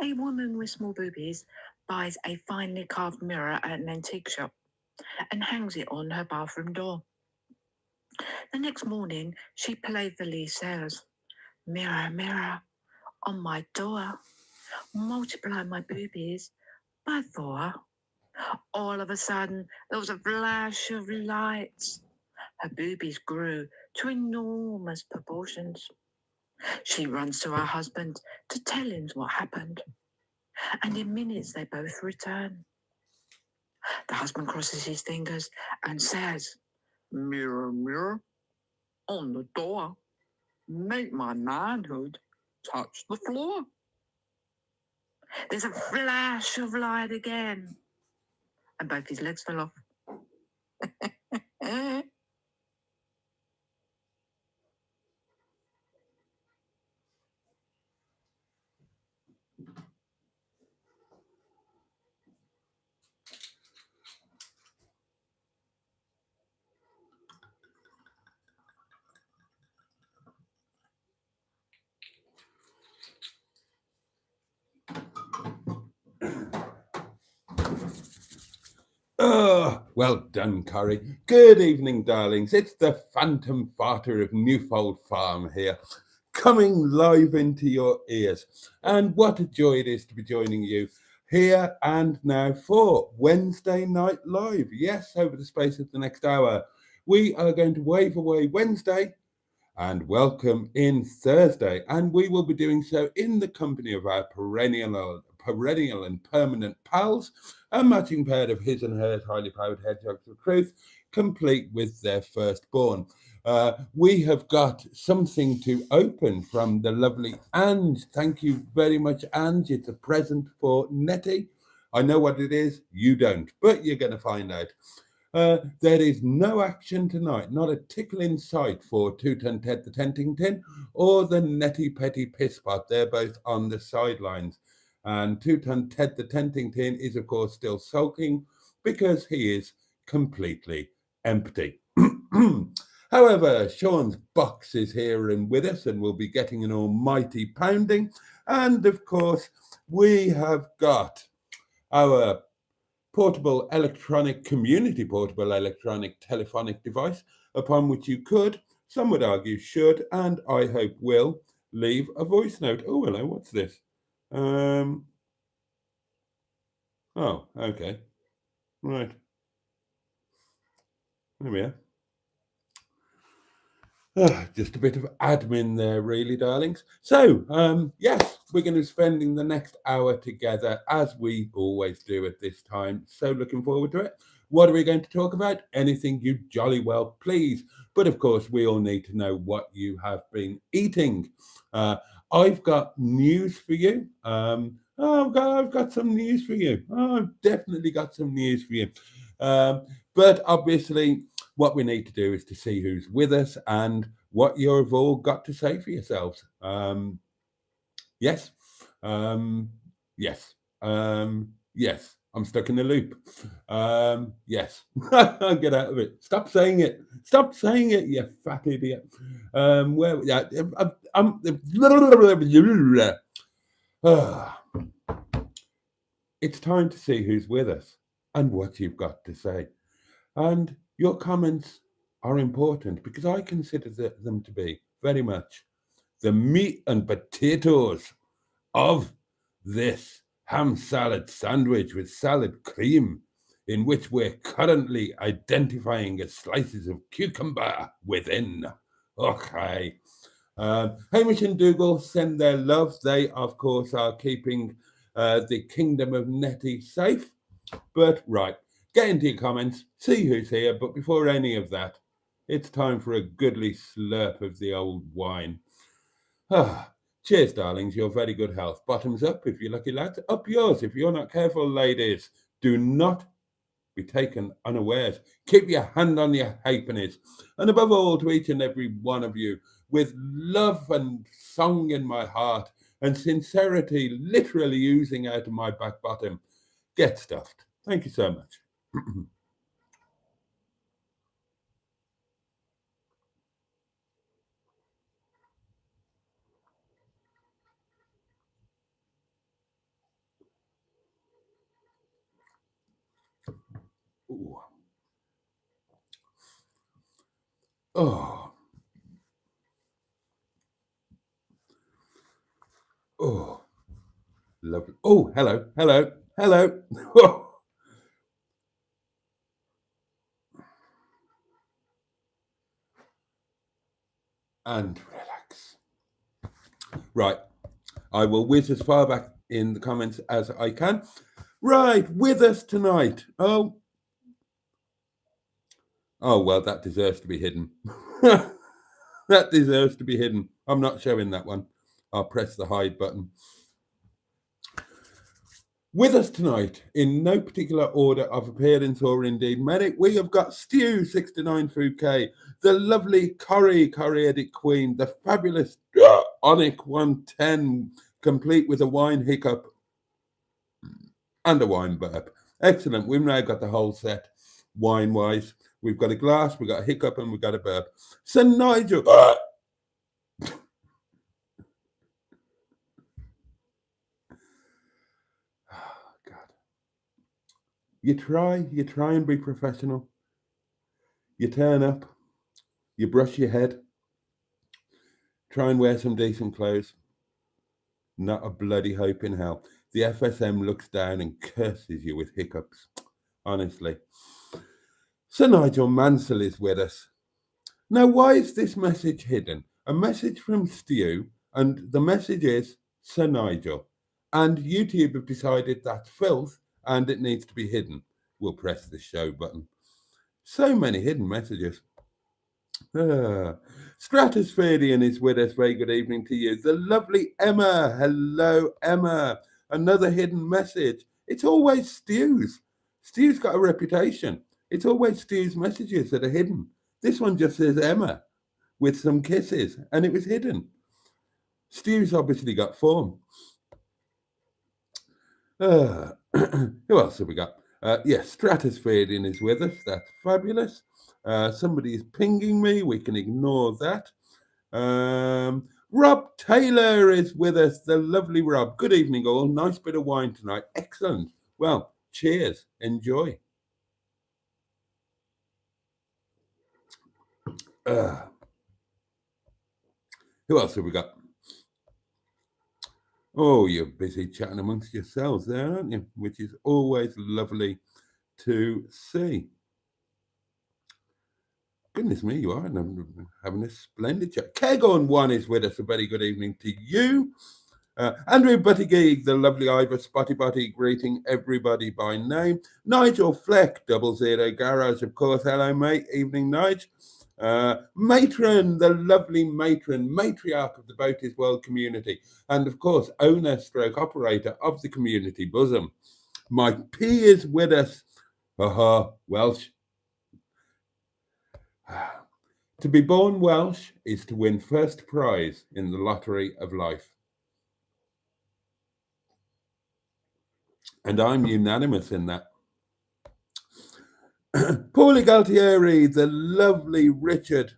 A woman with small boobies buys a finely carved mirror at an antique shop and hangs it on her bathroom door. The next morning, she playfully says, "Mirror, mirror on my door, multiply my boobies by 4." All of a sudden, there was a flash of lights. Her boobies grew to enormous proportions. She runs to her husband to tell him what happened, and in minutes they both return. The husband crosses his fingers and says, "Mirror, mirror on the door, make my manhood touch the floor." There's a flash of light again, and both his legs fell off. Oh, well done, Corrie. Good evening, darlings. It's the Phantom Farter of Newfold Farm here, coming live into your ears. And what a joy it is to be joining you here and now for Wednesday Night Live. Yes, over the space of the next hour, we are going to wave away Wednesday and welcome in Thursday. And we will be doing so in the company of our perennial and permanent pals, a matching pair of his and hers highly powered hedgehogs of truth, complete with their firstborn. We have got something to open from the lovely Ange. Thank you very much, Ange. It's a present for Netty. I know what it is, you don't, but you're going to find out. There is no action tonight, not a tickle in sight for Toot and Ted the Tenting Tin or the Netty Petty Pisspot. They're both on the sidelines. And Toot and Ted the Tenting Tin is, of course, still sulking because he is completely empty. However, Sean's box is here and with us and will be getting an almighty pounding. And, of course, we have got our portable electronic telephonic device upon which you could, some would argue should, and I hope will, leave a voice note. Oh, hello, what's this? Oh, okay. Right. There we are. Just a bit of admin there, really, darlings. So, yes, we're going to be spending the next hour together as we always do at this time. So, looking forward to it. What are we going to talk about? Anything you jolly well please. But of course, we all need to know what you have been eating. I've got news for you. I've got some news for you. I've definitely got some news for you. But obviously, what we need to do is to see who's with us and what you've all got to say for yourselves. Yes. Yes. Yes. I'm stuck in the loop. Yes. Get out of it. Stop saying it. Stop saying it, you fat idiot. Where? Yeah. It's time to see who's with us and what you've got to say. And your comments are important because I consider them to be very much the meat and potatoes of this ham salad sandwich with salad cream, in which we're currently identifying as slices of cucumber within. Okay. Hamish and Dougal send their love. They, of course, are keeping the kingdom of Netty safe. But right, get into your comments, see who's here. But before any of that, it's time for a goodly slurp of the old wine. Cheers, darlings. Your very good health. Bottoms up if you're lucky, lads. Up yours if you're not careful, ladies. Do not be taken unawares. Keep your hand on your halfpennies. And above all, to each and every one of you, with love and song in my heart and sincerity literally oozing out of my back bottom, get stuffed. Thank you so much. Ooh. Oh. Oh. Lovely. Oh, hello, hello, hello. And relax. Right. I will whiz as far back in the comments as I can. Right, with us tonight. Oh, well, that deserves to be hidden. That deserves to be hidden. I'm not showing that one. I'll press the hide button. With us tonight, in no particular order of appearance or indeed merit, we have got Stew 69 Food K, the lovely Curry Edit Queen, the fabulous Onic 110, complete with a wine hiccup and a wine burp. Excellent. We've now got the whole set wine wise. We've got a glass, we've got a hiccup, and we've got a burp. So, Nigel. You try and be professional. You turn up, you brush your head, try and wear some decent clothes. Not a bloody hope in hell. The FSM looks down and curses you with hiccups. Honestly. Sir Nigel Mansell is with us. Now, why is this message hidden? A message from Stu, and the message is Sir Nigel. And YouTube have decided that's filth and it needs to be hidden. We'll press the show button. So many hidden messages. Stratospherean is with us. Very good evening to you. The lovely Emma. Hello, Emma. Another hidden message. It's always Stu's. Stu's got a reputation. It's always Stu's messages that are hidden. This one just says Emma with some kisses, and it was hidden. Stu's obviously got form. Who else have we got? Yes, Stratospherean is with us. That's fabulous. Somebody is pinging me. We can ignore that. Rob Taylor is with us. The lovely Rob. Good evening, all. Nice bit of wine tonight. Excellent. Well, cheers. Enjoy. Who else have we got? Oh, you're busy chatting amongst yourselves there, aren't you? Which is always lovely to see. Goodness me, you are having a splendid chat. Keg on One is with us. A very good evening to you. Andrew Buttigieg, the lovely Ivor Spotty Botty, greeting everybody by name. Nigel Fleck, 00 Garage, of course. Hello, mate. Evening, Nige. Matron, the lovely matron, matriarch of the Boaty's World community, and of course, owner stroke operator of the community bosom. Mike P is with us. Welsh. To be born Welsh is to win first prize in the lottery of life. And I'm unanimous in that. Paulie Galtieri, the lovely Richard.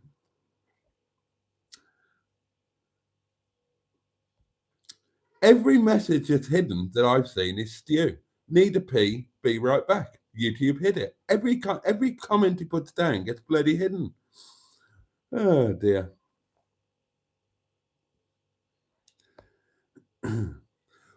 Every message that's hidden that I've seen is Stu. Need a P, be right back. YouTube hid it. Every comment he puts down gets bloody hidden. Oh dear.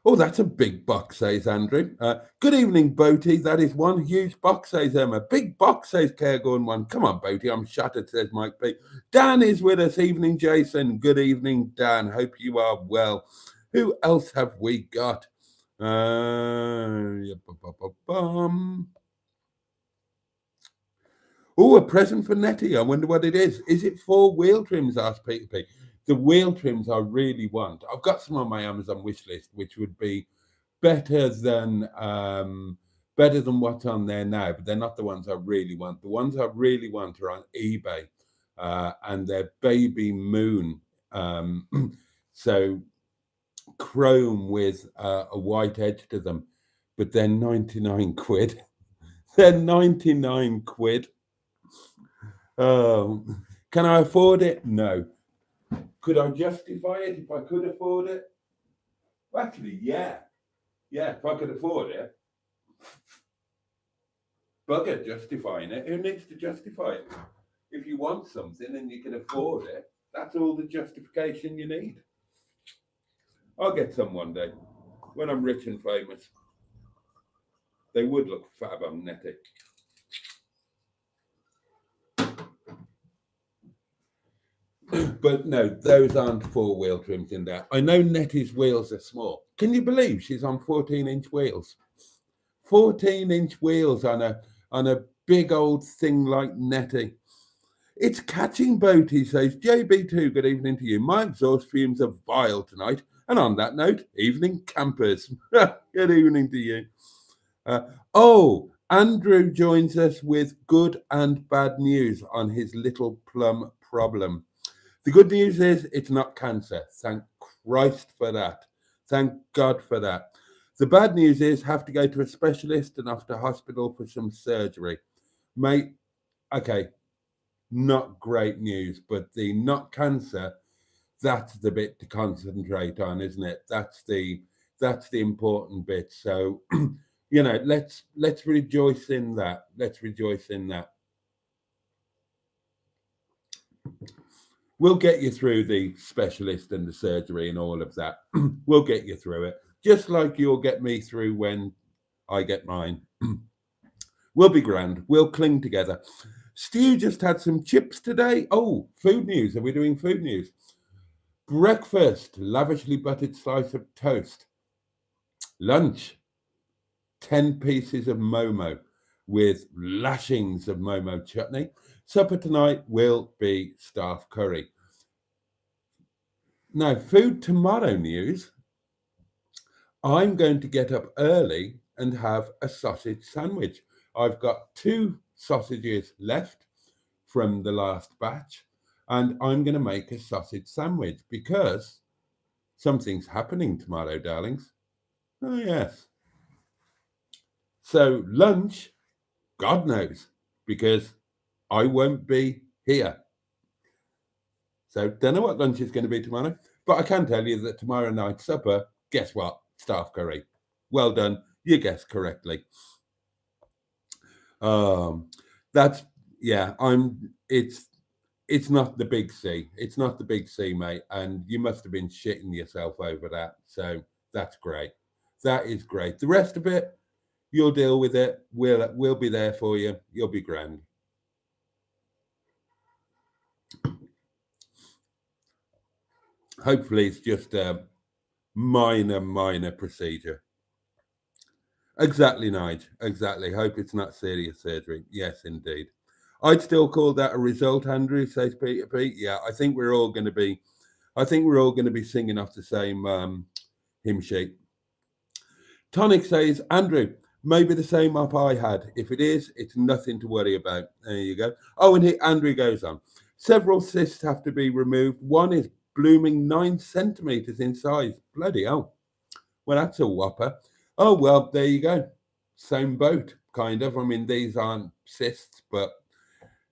Oh, that's a big box, says Andrew. Good evening, Boaty. That is one huge box, says Emma. Big box, says Caregoing One. Come on, Boaty, I'm shattered, says Mike P. Dan is with us. Evening, Jason. Good evening, Dan. Hope you are well. Who else have we got? Oh, a present for Netty. I wonder what it is. Is it 4 wheel trims? Asked Peter P. The wheel trims I really want. I've got some on my Amazon wish list, which would be better than what's on there now, but they're not the ones I really want. The ones I really want are on eBay, and they're baby moon. So chrome with a white edge to them, but they're 99 quid. They're 99 quid. Can I afford it? No. Could I justify it if I could afford it? Actually, yeah. Yeah, if I could afford it. Bugger justifying it. Who needs to justify it? If you want something and you can afford it, that's all the justification you need. I'll get some one day when I'm rich and famous. They would look fab on Netty. But no, those aren't four-wheel trims in there. I know Netty's wheels are small. Can you believe she's on 14-inch wheels? 14-inch wheels on a big old thing like Netty. It's catching, Boaty, says JB2. Good evening to you. My exhaust fumes are vile tonight. And on that note, evening campers. Good evening to you. Andrew joins us with good and bad news on his little plum problem. The good news is it's not cancer. Thank Christ for that. Thank God for that. The bad news is have to go to a specialist and off to hospital for some surgery. Mate, okay, not great news, but the not cancer, that's the bit to concentrate on, isn't it? That's the important bit. So, let's rejoice in that. Let's rejoice in that. We'll get you through the specialist and the surgery and all of that. We'll get you through it. Just like you'll get me through when I get mine. We'll be grand. We'll cling together. Stu just had some chips today. Oh, food news. Are we doing food news? Breakfast, lavishly buttered slice of toast. Lunch, 10 pieces of Momo with lashings of Momo chutney. Supper tonight will be staff curry. Now, food tomorrow news. I'm going to get up early and have a sausage sandwich. I've got 2 sausages left from the last batch, and I'm going to make a sausage sandwich because something's happening tomorrow, darlings. Oh, yes. So lunch, God knows, because I won't be here. So don't know what lunch is going to be tomorrow, but I can tell you that tomorrow night's supper, guess what? Staff curry. Well done. You guessed correctly. It's not the big C. It's not the big C, mate. And you must have been shitting yourself over that. So that's great. That is great. The rest of it, you'll deal with it. We'll be there for you. You'll be grand. Hopefully it's just a minor procedure. Exactly, Nige. Exactly. Hope it's not serious surgery. Yes, indeed. I'd still call that a result, Andrew, says Peter Pete. Yeah, I think we're all going to be singing off the same hymn sheet. Tonic says, Andrew, maybe the same up I had. If it is, it's nothing to worry about. There you go. Oh, and Andrew goes on. Several cysts have to be removed. One is blooming 9 centimeters in size. Bloody hell. Well, that's a whopper. Oh, well, there you go. Same boat, kind of. I mean, these aren't cysts, but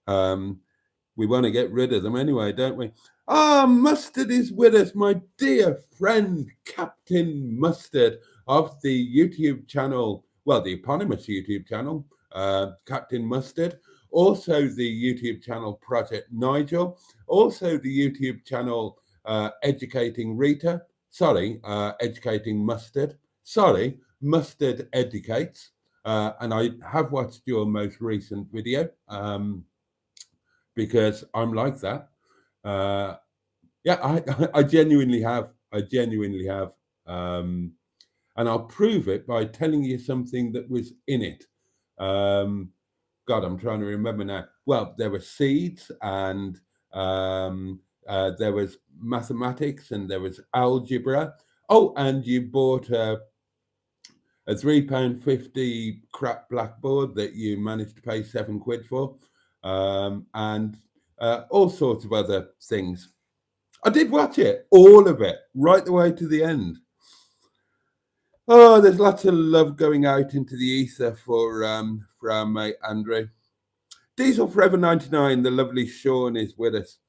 we want to get rid of them anyway, don't we? Mustard is with us, my dear friend, Captain Mustard of the YouTube channel, well, the eponymous YouTube channel, Captain Mustard, also the YouTube channel Project Nigel, also the YouTube channel Educating Rita, Educating Mustard, Mustard Educates, and I have watched your most recent video because I'm like that. I genuinely have. And I'll prove it by telling you something that was in it. God, I'm trying to remember now. Well, there were seeds and there was mathematics and there was algebra. Oh, and you bought a £3.50 crap blackboard that you managed to pay £7 for, and all sorts of other things. I did watch it, all of it, right the way to the end. Oh, there's lots of love going out into the ether for our mate Andrew. Diesel Forever 99, the lovely Sean is with us.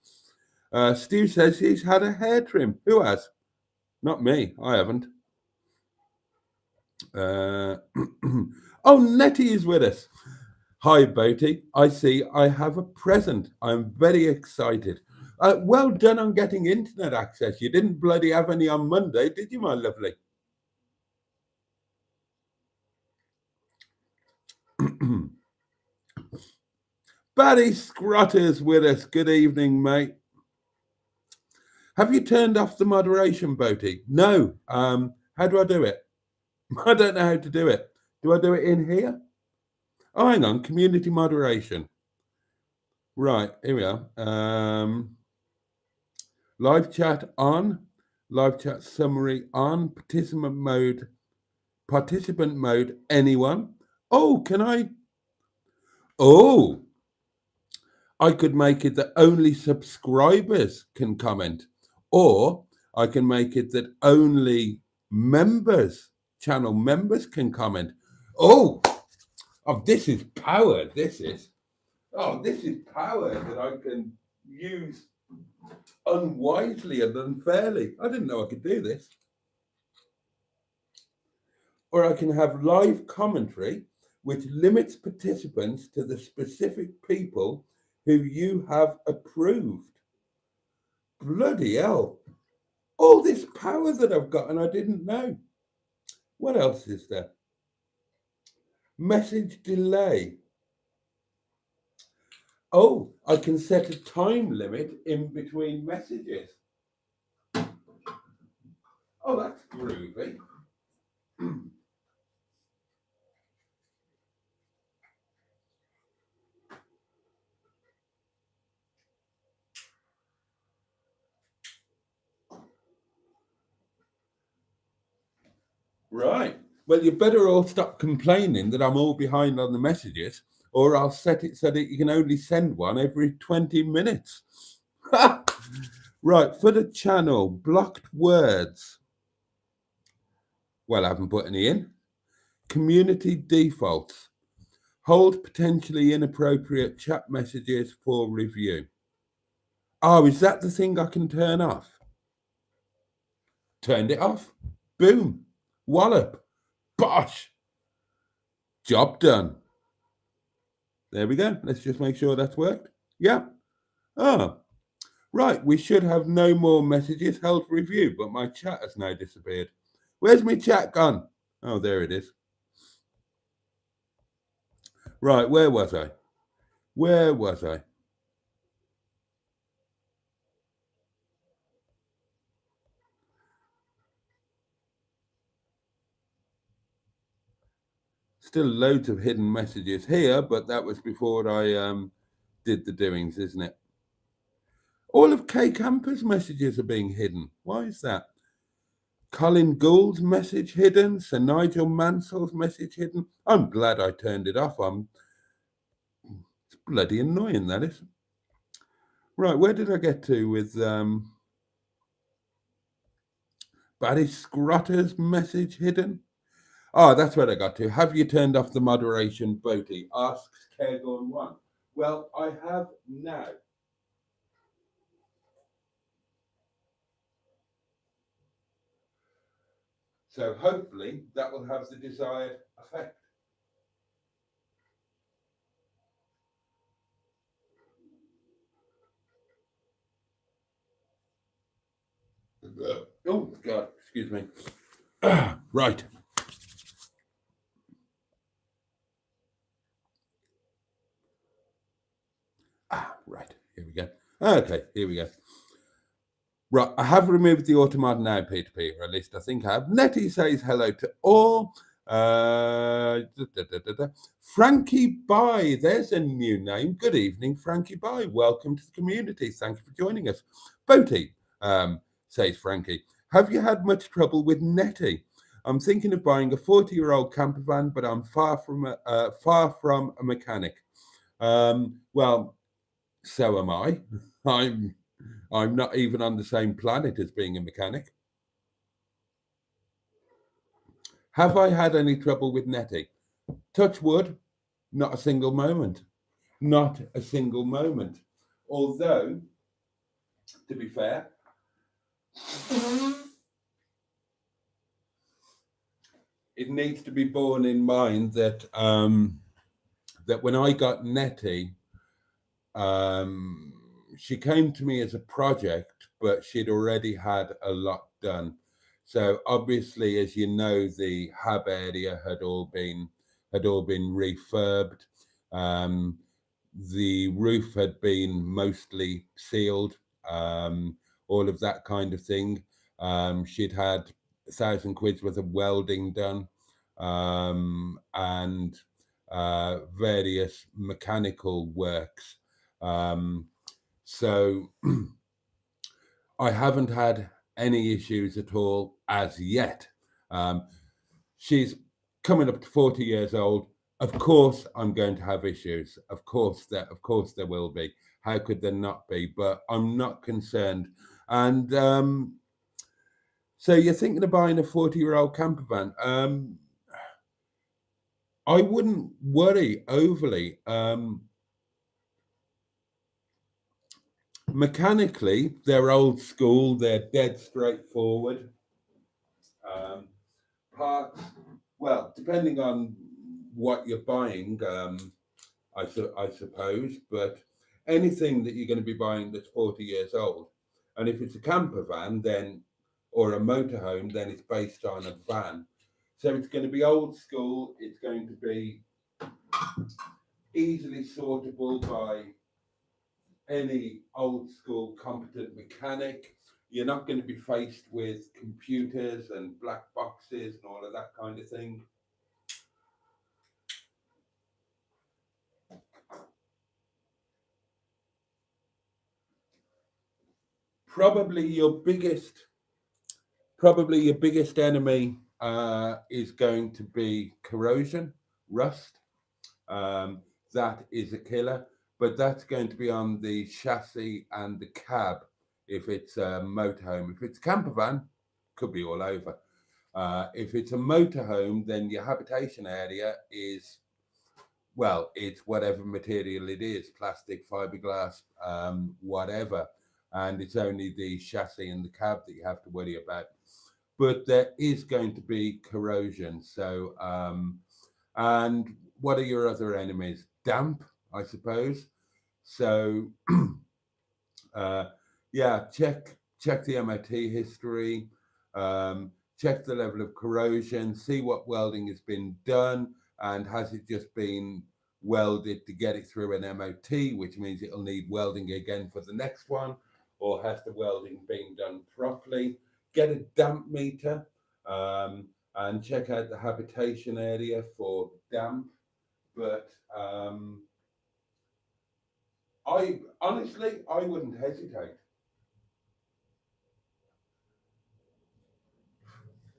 Stu says he's had a hair trim. Who has? Not me. I haven't. Oh, Netty is with us. Hi, Boaty. I see I have a present. I'm very excited. Well done on getting internet access. You didn't bloody have any on Monday, did you, my lovely? Barry Scrotter's with us. Good evening, mate. Have you turned off the moderation, Boaty? No. How do I do it? I don't know how to do it. Do I do it in here? Oh, hang on. Community moderation. Right, here we are. Live chat on. Live chat summary on. Participant mode, anyone. Oh, can I? Oh, I could make it that only subscribers can comment, or I can make it that only members, channel members can comment. Oh, this is power. This is power that I can use unwisely and unfairly. I didn't know I could do this. Or I can have live commentary which limits participants to the specific people who you have approved. Bloody hell. All this power that I've got and I didn't know. What else is there? Message delay. Oh, I can set a time limit in between messages. Oh, that's groovy. Right. Well, you better all stop complaining that I'm all behind on the messages, or I'll set it so that you can only send one every 20 minutes. Right, for the channel, blocked words. Well, I haven't put any in. Community defaults. Hold potentially inappropriate chat messages for review. Oh, is that the thing I can turn off? Turned it off. Boom. Wallop. Bosh. Job done. There we go. Let's just make sure that's worked. Yeah. Oh, right. We should have no more messages held for review, but my chat has now disappeared. Where's my chat gone? Oh, there it is. Right. Where was I? Where was I? Still loads of hidden messages here, but that was before I did the doings, isn't it? All of K Camper's messages are being hidden. Why is that? Colin Gould's message hidden. Sir Nigel Mansell's message hidden. I'm glad I turned it off. It's bloody annoying, that is. Right, where did I get to with Barry Scrotter's message hidden? Oh, that's where I got to. Have you turned off the moderation, Boaty? Asks Cairgorn 1. Well, I have now. So hopefully that will have the desired effect. Oh, God, excuse me. Right. Right, here we go. Okay, here we go. Right, I have removed the automod now, P2P, or at least I think I have. Netty says hello to all. Frankie Bye, there's a new name. Good evening, Frankie Bye. Welcome to the community. Thank you for joining us. Boaty, says Frankie, have you had much trouble with Netty? I'm thinking of buying a 40-year-old camper van, but I'm far from a mechanic. Well, so am I. I'm not even on the same planet as being a mechanic. Have I had any trouble with Netty? Touch wood, not a single moment. Not a single moment. Although, to be fair, it needs to be borne in mind that that when I got Netty, she came to me as a project, but she'd already had a lot done. So obviously, as you know, the hub area had all been refurbed. The roof had been mostly sealed, all of that kind of thing. She'd had £1,000 worth of welding done, and various mechanical works. So I haven't had any issues at all as yet. She's coming up to 40 years old. Of course, I'm going to have issues. Of course there will be. How could there not be? But I'm not concerned. And so you're thinking of buying a 40-year-old camper van. I wouldn't worry overly. Mechanically, they're old school. They're dead straightforward. Parts, well, depending on what you're buying, I suppose, but anything that you're going to be buying that's 40 years old, and if it's a camper van, then, or a motorhome, then it's based on a van. So it's going to be old school. It's going to be easily sortable by any old school competent mechanic. You're not going to be faced with computers and black boxes and all of that kind of thing. Probably your biggest enemy is going to be corrosion, rust. That is a killer, but that's going to be on the chassis and the cab if it's a motorhome. If it's a camper van, could be all over. If it's a motorhome, then your habitation area is, well, it's whatever material it is, plastic, fiberglass, whatever. And it's only the chassis and the cab that you have to worry about. But there is going to be corrosion. So, and what are your other enemies? Damp, I suppose. So, yeah, check the MOT history, check the level of corrosion, see what welding has been done, and has it just been welded to get it through an MOT, which means it'll need welding again for the next one, or has the welding been done properly? Get a damp meter, and check out the habitation area for damp. But I wouldn't hesitate.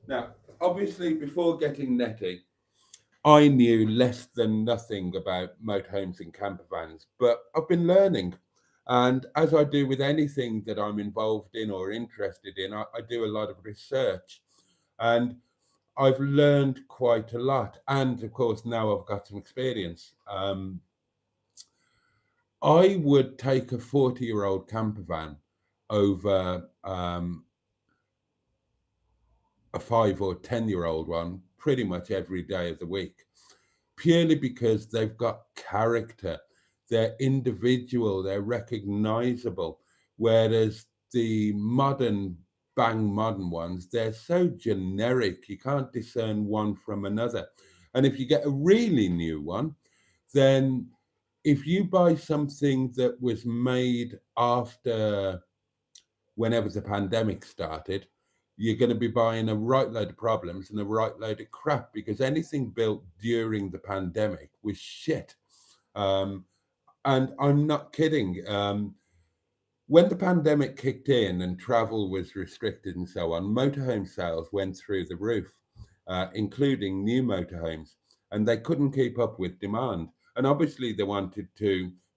Now, obviously, before getting Netty, I knew less than nothing about motorhomes and camper vans, but I've been learning. And as I do with anything that I'm involved in or interested in, I do a lot of research. And I've learned quite a lot. And of course, now I've got some experience. I would take a 40-year-old camper van over a 5 or 10-year-old one pretty much every day of the week, purely because they've got character. They're individual, they're recognizable. Whereas the modern ones, they're so generic, you can't discern one from another. And if you get a really new one, then if you buy something that was made after whenever the pandemic started, you're going to be buying a right load of problems and a right load of crap, because anything built during the pandemic was shit. And I'm not kidding. When the pandemic kicked in and travel was restricted and so on, motorhome sales went through the roof, including new motorhomes, and they couldn't keep up with demand. And obviously the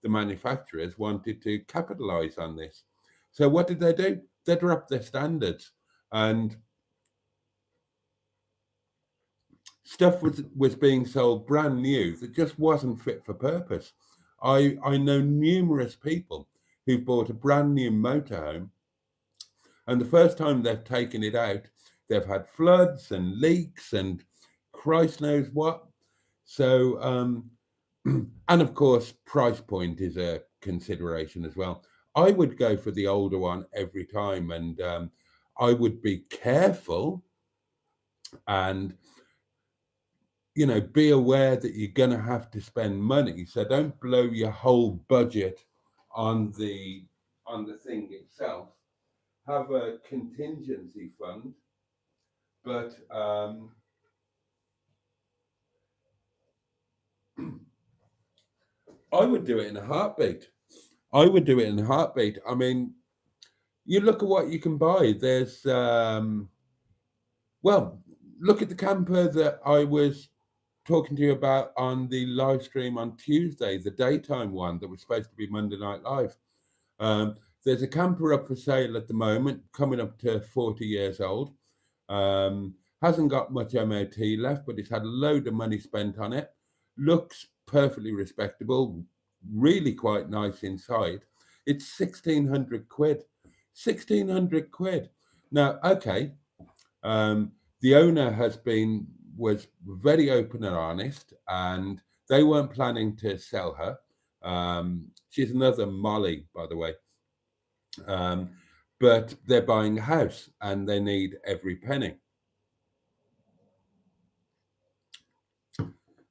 manufacturers wanted to capitalize on this. So what did they do? They dropped their standards, and stuff was being sold brand new that just wasn't fit for purpose. I know numerous people who've bought a brand new motorhome, and the first time they've taken it out, they've had floods and leaks and Christ knows what. So And of course, price point is a consideration as well. I would go for the older one every time, and I would be careful and be aware that you're going to have to spend money. So don't blow your whole budget on the thing itself. Have a contingency fund, but I would do it in a heartbeat. I would do it in a heartbeat. I mean, you look at what you can buy. There's well, look at the camper that I was talking to you about on the live stream on Tuesday, the daytime one that was supposed to be Monday Night Live. There's a camper up for sale at the moment, coming up to 40 years old. Hasn't got much MOT left, but it's had a load of money spent on it. Looks perfectly respectable, really quite nice inside. It's 1,600 quid. 1,600 quid. Now, okay, the owner was very open and honest, and they weren't planning to sell her. She's another Molly, by the way. But they're buying a house and they need every penny.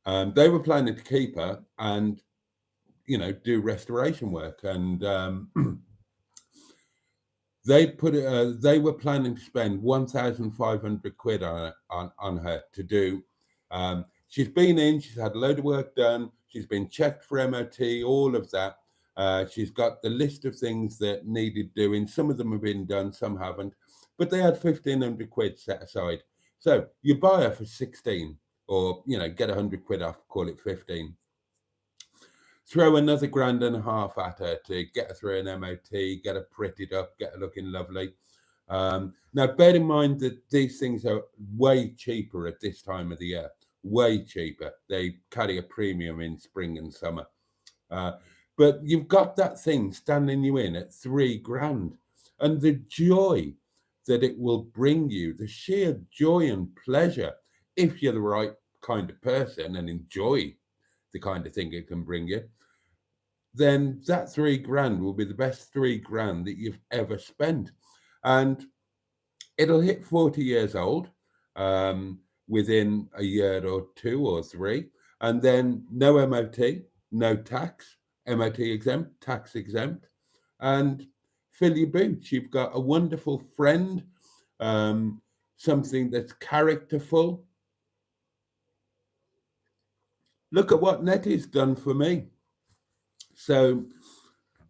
They were planning to keep her and, do restoration work. And they were planning to spend 1,500 quid on her to do. She's been in, she's had a load of work done. She's been checked for MOT, all of that. She's got the list of things that needed doing. Some of them have been done, some haven't. But they had 1,500 quid set aside. So you buy her for 16, or get 100 quid off, call it 15. Throw another £1.5 grand at her to get her through an MOT, get her prettied up, get her looking lovely. Now, bear in mind that these things are way cheaper at this time of the year. Way cheaper. They carry a premium in spring and summer. But you've got that thing standing you in at £3 grand. And the joy that it will bring you, the sheer joy and pleasure, if you're the right kind of person and enjoy the kind of thing it can bring you, then that £3 grand will be the best £3 grand that you've ever spent. And it'll hit 40 years old within a year or 2 or 3. And then no MOT, no tax, MOT exempt, tax exempt, and fill your boots. You've got a wonderful friend, something that's characterful. Look at what Netty's done for me. So,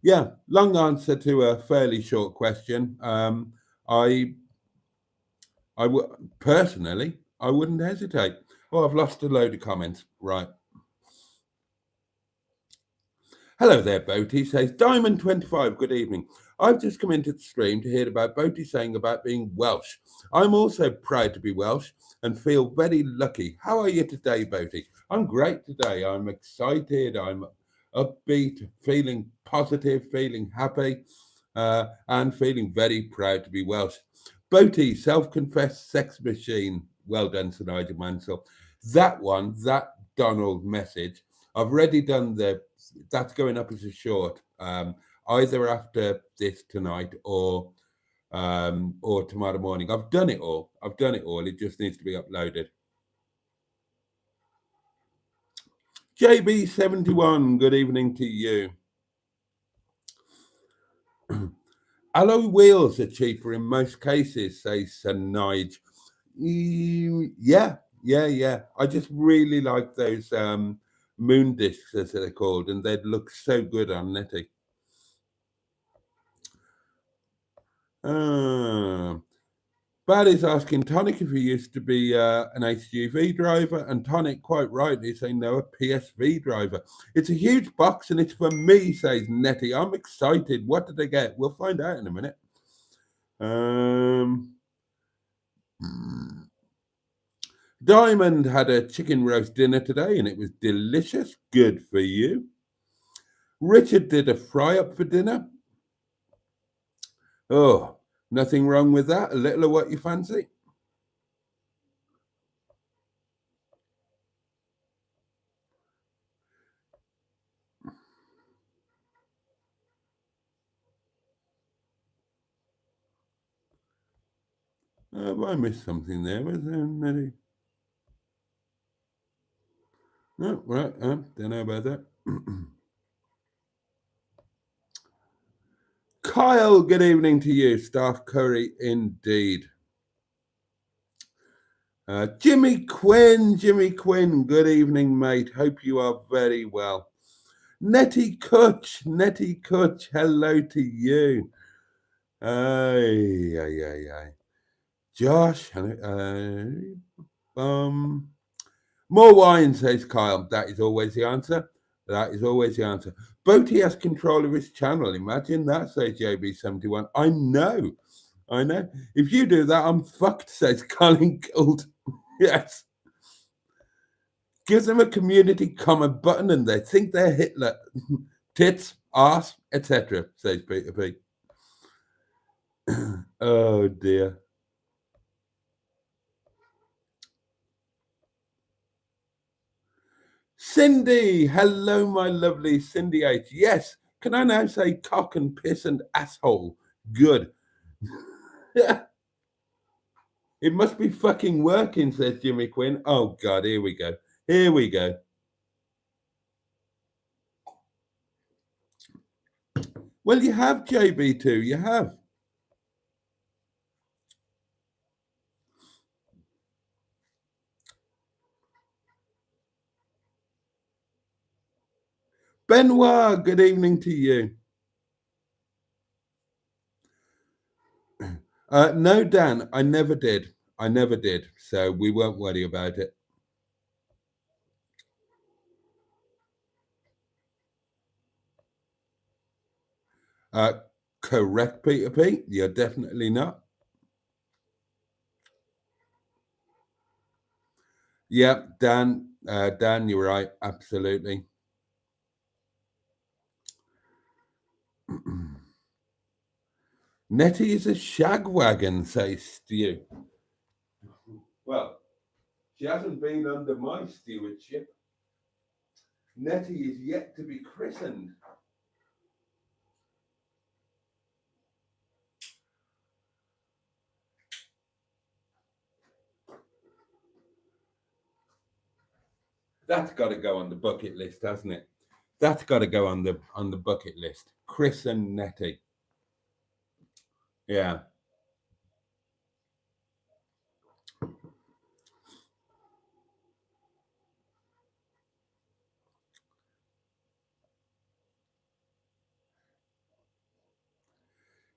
yeah, long answer to a fairly short question. Personally, I wouldn't hesitate. Oh, I've lost a load of comments. Right. Hello there, Boaty, says Diamond25, good evening. I've just come into the stream to hear about Boaty saying about being Welsh. I'm also proud to be Welsh and feel very lucky. How are you today, Boaty? I'm great today. I'm excited. I'm upbeat, feeling positive, feeling happy, and feeling very proud to be Welsh. Boaty, self-confessed sex machine. Well done, Sir Nigel Mansell. That one, that Donald message, I've already done that's going up as a short, either after this tonight or tomorrow morning. I've done it all. It just needs to be uploaded. JB71, good evening to you. Alloy wheels are cheaper in most cases, says Sir Nigel. Yeah. I just really like those moon discs, as they're called, and they'd look so good on Netty. Barry's asking Tonic if he used to be an HGV driver, and Tonic quite rightly saying no, a PSV driver. It's a huge box and it's for me, says Netty. I'm excited. What did I get? We'll find out in a minute. Diamond had a chicken roast dinner today and it was delicious. Good for you. Richard did a fry up for dinner. Oh, nothing wrong with that. A little of what you fancy. Have I missed something there? Was there Netty? No, right. Don't know about that. Kyle, good evening to you. Staff Curry indeed. Jimmy Quinn, good evening, mate. Hope you are very well. Netty Kutch, hello to you. Aye. Josh, more wine, says Kyle. That is always the answer. Boaty has control of his channel. Imagine that, says JB71. I know. If you do that, I'm fucked, says Colin Gould. Yes. Gives them a community comment button and they think they're Hitler. Tits, arse, etc., says Peter P. Oh dear. Cindy, hello, my lovely Cindy H. Yes, can I now say cock and piss and asshole? Good. It must be fucking working, says Jimmy Quinn. Oh God, here we go. Well, you have JB2, you have. Benoit, good evening to you. No, Dan, I never did. So we won't worry about it. Correct, Peter P. You're definitely not. Yeah, Dan, you're right. Absolutely. Netty is a shagwagon, says Stu. Well, she hasn't been under my stewardship. Netty is yet to be christened. That's got to go on the bucket list, hasn't it? That's got to go on the bucket list. Chris and Netty. Yeah.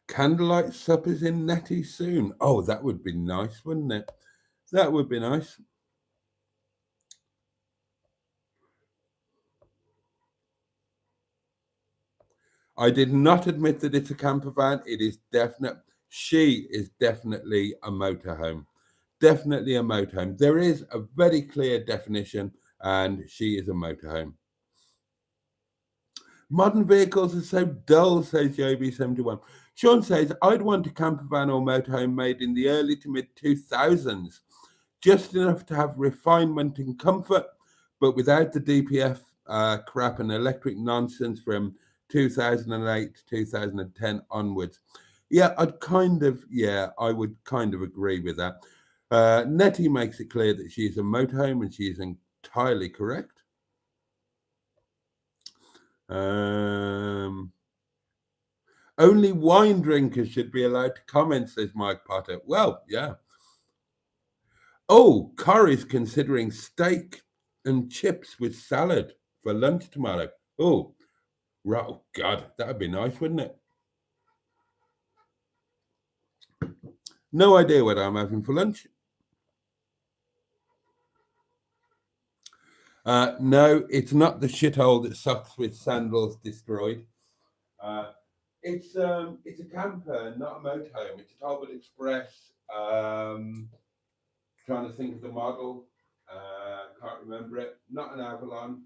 Candlelight suppers in Netty soon. Oh, that would be nice, wouldn't it? That would be nice. I did not admit that it's a camper van. It is definite. She is definitely a motorhome. Definitely a motorhome. There is a very clear definition, and she is a motorhome. Modern vehicles are so dull, says JB71. Sean says, I'd want a camper van or motorhome made in the early to mid 2000s. Just enough to have refinement and comfort, but without the DPF crap and electric nonsense from 2008 to 2010 onwards. Yeah, I would kind of agree with that. Netty makes it clear that she's a motorhome and she's entirely correct. Only wine drinkers should be allowed to comment, says Mike Potter. Well, yeah. Oh, Corey's considering steak and chips with salad for lunch tomorrow. Oh, right. Oh, God, that would be nice, wouldn't it? No idea what I'm having for lunch. No, it's not the shithole that sucks with sandals destroyed. It's a camper, not a motorhome. It's a Talbot Express. Trying to think of the model. Can't remember it. Not an Avalon.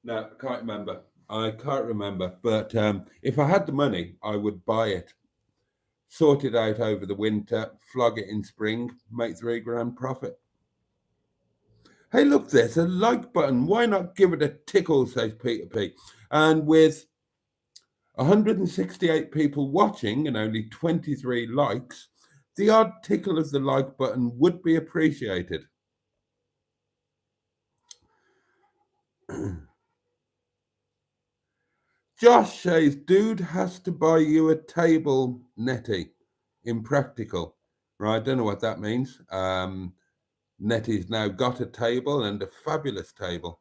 No, I can't remember. But if I had the money, I would buy it, sort it out over the winter, flog it in spring, make £3 grand profit. Hey, look, there's a like button. Why not give it a tickle, says Peter P. And with 168 people watching and only 23 likes, the odd tickle of the like button would be appreciated. Josh says, dude has to buy you a table, Netty. Impractical. Right, I don't know what that means. Netty's now got a table and a fabulous table.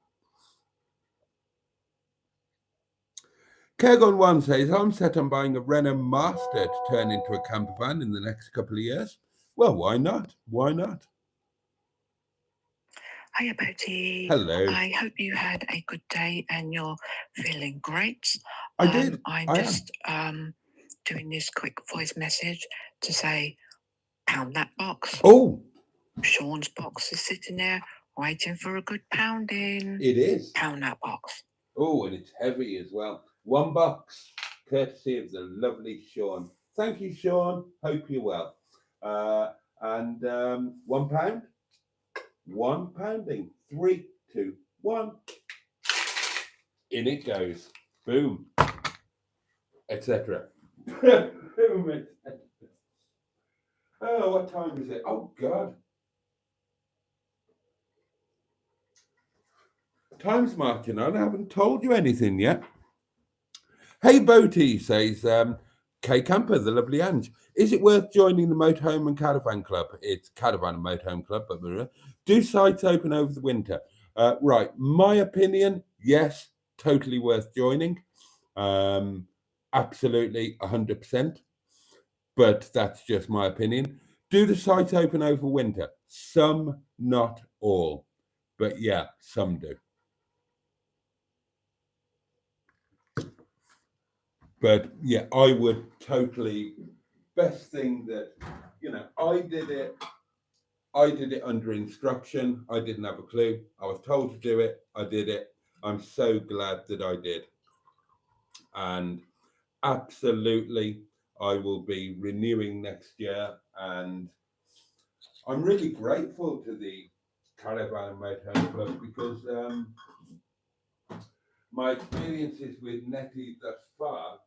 Kergon1 says, I'm set on buying a Renault Master to turn into a camper van in the next couple of years. Well, why not? Why not? Hiya, Boaty. Hello. I hope you had a good day and you're feeling great. I did. I'm I just doing this quick voice message to say, pound that box. Oh, Sean's box is sitting there waiting for a good pounding. it is. Pound that box. Oh, and it's heavy as well. $1, courtesy of the lovely Sean. Thank you, Sean. Hope you're well. And £1. One pounding. 3, 2, 1. In it goes. Boom. Etc. Boom. Et oh, what time is it? Oh, God. Time's marching on. I haven't told you anything yet. Hey, Boaty, says K Camper, the lovely Ange. Is it worth joining the Motorhome and Caravan Club? It's Caravan and Motorhome Club, but do sites open over the winter? Right, my opinion, yes, totally worth joining. Absolutely, 100%. But that's just my opinion. Do the sites open over winter? Some, not all. But yeah, some do. But yeah, I would totally. Best thing that, I did it under instruction. I didn't have a clue. I was told to do it. I did it. I'm so glad that I did. And absolutely, I will be renewing next year. And I'm really grateful to the Caravan and Motorhome Club because my experiences with Netty thus far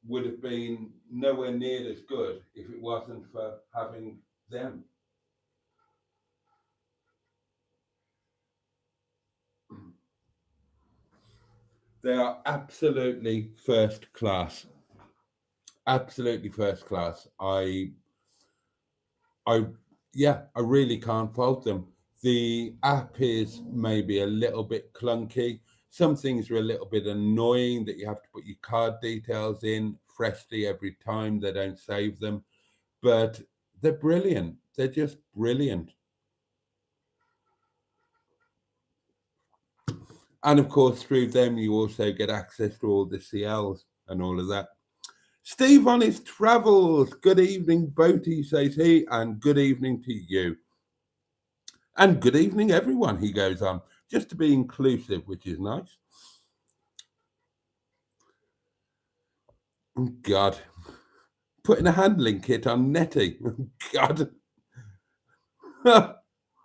would have been nowhere near as good if it wasn't for having them. They are absolutely first class. Absolutely first class. I really can't fault them. The app is maybe a little bit clunky. Some things are a little bit annoying that you have to put your card details in freshly every time. They don't save them, but they're brilliant. They're just brilliant. And of course, through them, you also get access to all the CLs and all of that. Steve on his travels. Good evening, Boaty, says he, and good evening to you. And good evening, everyone, he goes on, just to be inclusive, which is nice. Oh, God. Putting a handling kit on Netty. Oh, God.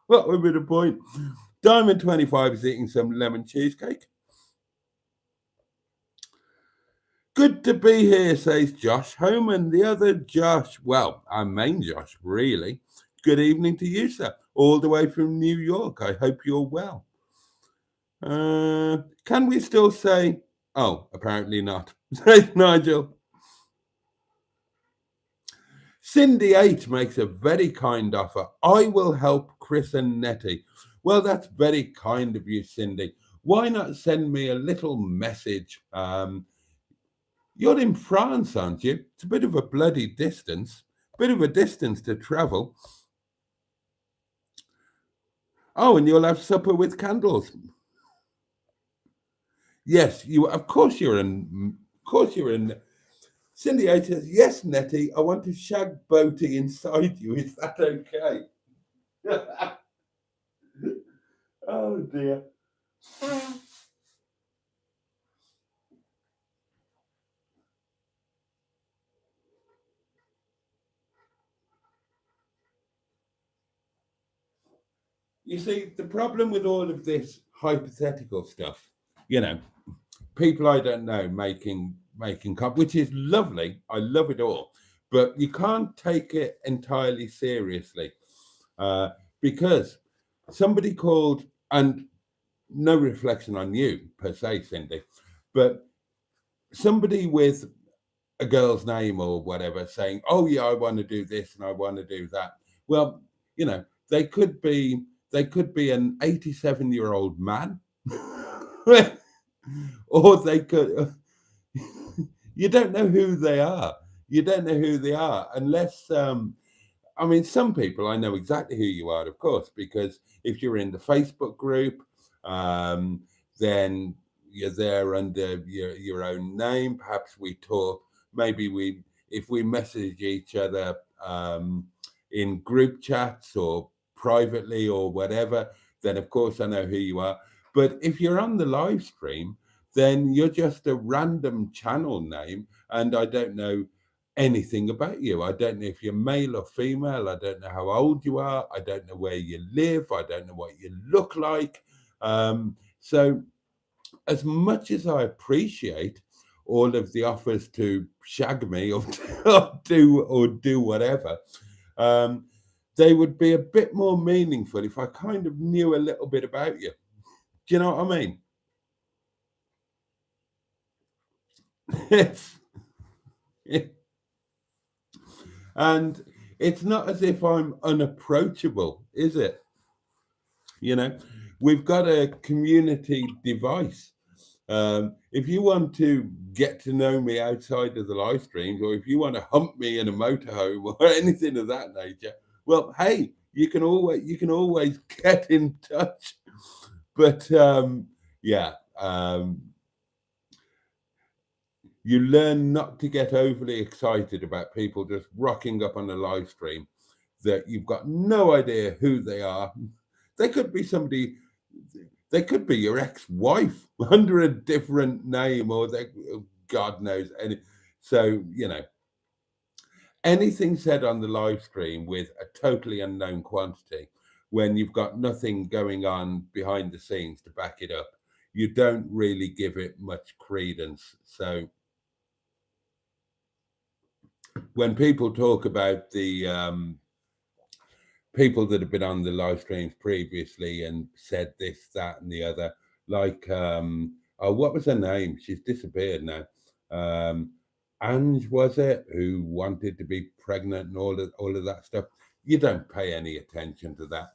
What would be the point? Diamond 25 is eating some lemon cheesecake. Good to be here, says Josh Homan, the other Josh. Well, our main Josh, really. Good evening to you, sir. All the way from New York. I hope you're well. Can we still say... Oh, apparently not. Says Nigel. Cindy 8 makes a very kind offer. I will help Chris and Netty. Well, that's very kind of you, Cindy. Why not send me a little message? You're in France, aren't you? It's a bit of a bloody distance. Bit of a distance to travel. Oh, and you'll have supper with candles. Yes, you. Of course you're in. Of course you're in. Cindy 8 says, yes, Netty, I want to shag Boaty inside you. Is that okay? Oh, dear. You see, the problem with all of this hypothetical stuff, you know, people I don't know making which is lovely. I love it all, but you can't take it entirely seriously uh, because somebody called, and no reflection on you per se, Cindy, but somebody with a girl's name or whatever saying, "Oh yeah, I want to do this and I want to do that." Well, you know, they could be an 87-year-old man, or they could. You don't know who they are. You don't know who they are unless. I mean, some people I know exactly who you are, of course, because if you're in the Facebook group, um, then you're there under your own name. Perhaps we talk. Maybe if we message each other in group chats or privately or whatever, then of course I know who you are. But if you're on the live stream, then you're just a random channel name, and I don't know anything about you. I don't know if you're male or female. I don't know how old you are. I don't know where you live. I don't know what you look like. So, as much as I appreciate all of the offers to shag me or do whatever, um, they would be a bit more meaningful if I kind of knew a little bit about you. Do you know what I mean? It's, and it's not as if I'm unapproachable, is it? You know, we've got a community device. If you want to get to know me outside of the live streams, or if you want to hump me in a motorhome or anything of that nature, well, hey, you can always get in touch. But yeah, you learn not to get overly excited about people just rocking up on a live stream that you've got no idea who they are. They could be somebody, they could be your ex-wife under a different name, or they, God knows. And so, you know, anything said on the live stream with a totally unknown quantity, when you've got nothing going on behind the scenes to back it up, you don't really give it much credence. So when people talk about the people that have been on the live streams previously and said this, that, and the other, like oh, what was her name? She's disappeared now. Ange, was it, who wanted to be pregnant and all of that stuff? You don't pay any attention to that.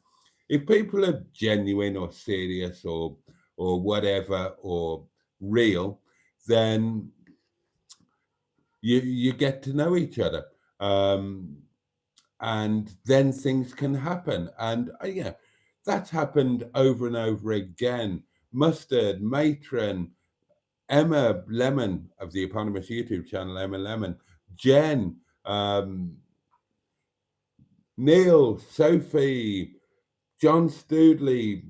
If people are genuine or serious or whatever or real, then you get to know each other. And then things can happen. And yeah, that's happened over and over again. Mustard, Matron, Emma Lemon of the eponymous YouTube channel, Emma Lemon, Jen, Neil, Sophie, John Studley.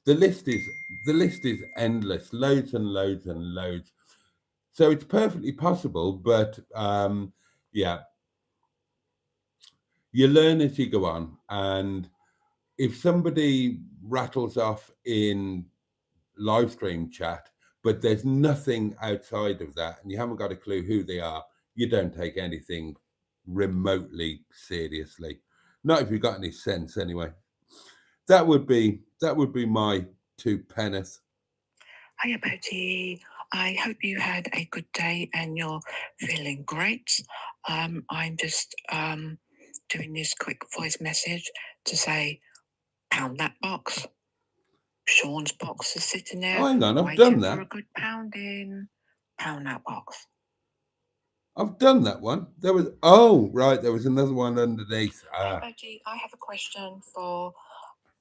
The list is endless, loads and loads and loads. So it's perfectly possible, but yeah, you learn as you go on. And if somebody rattles off in live stream chat, but there's nothing outside of that, and you haven't got a clue who they are, you don't take anything remotely seriously. Not if you've got any sense, anyway. That would be my two penneth. Hiya, Boaty. I hope you had a good day and you're feeling great. I'm just doing this quick voice message to say, pound that box. Sean's box is sitting there. Oh, hang on, I've waiting done for that. a good pounding. Pound that box. I've done that one. There was there was another one underneath. Hey, Boaty, I have a question for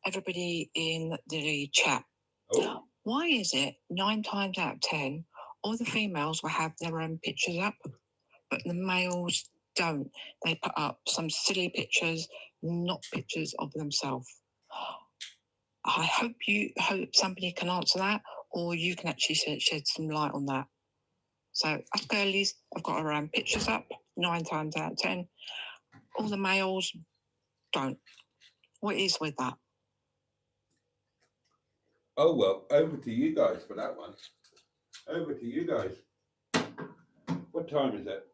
everybody in the chat. Oh. Why is it 9 times out of 10, all the females will have their own pictures up, but the males don't? They put up some silly pictures, not pictures of themselves. I hope somebody can answer that, or you can actually shed some light on that. So us girlies have got our own pictures up 9 times out of 10. All the males don't. What is with that? Oh, well, over to you guys for that one. Over to you guys. What time is it?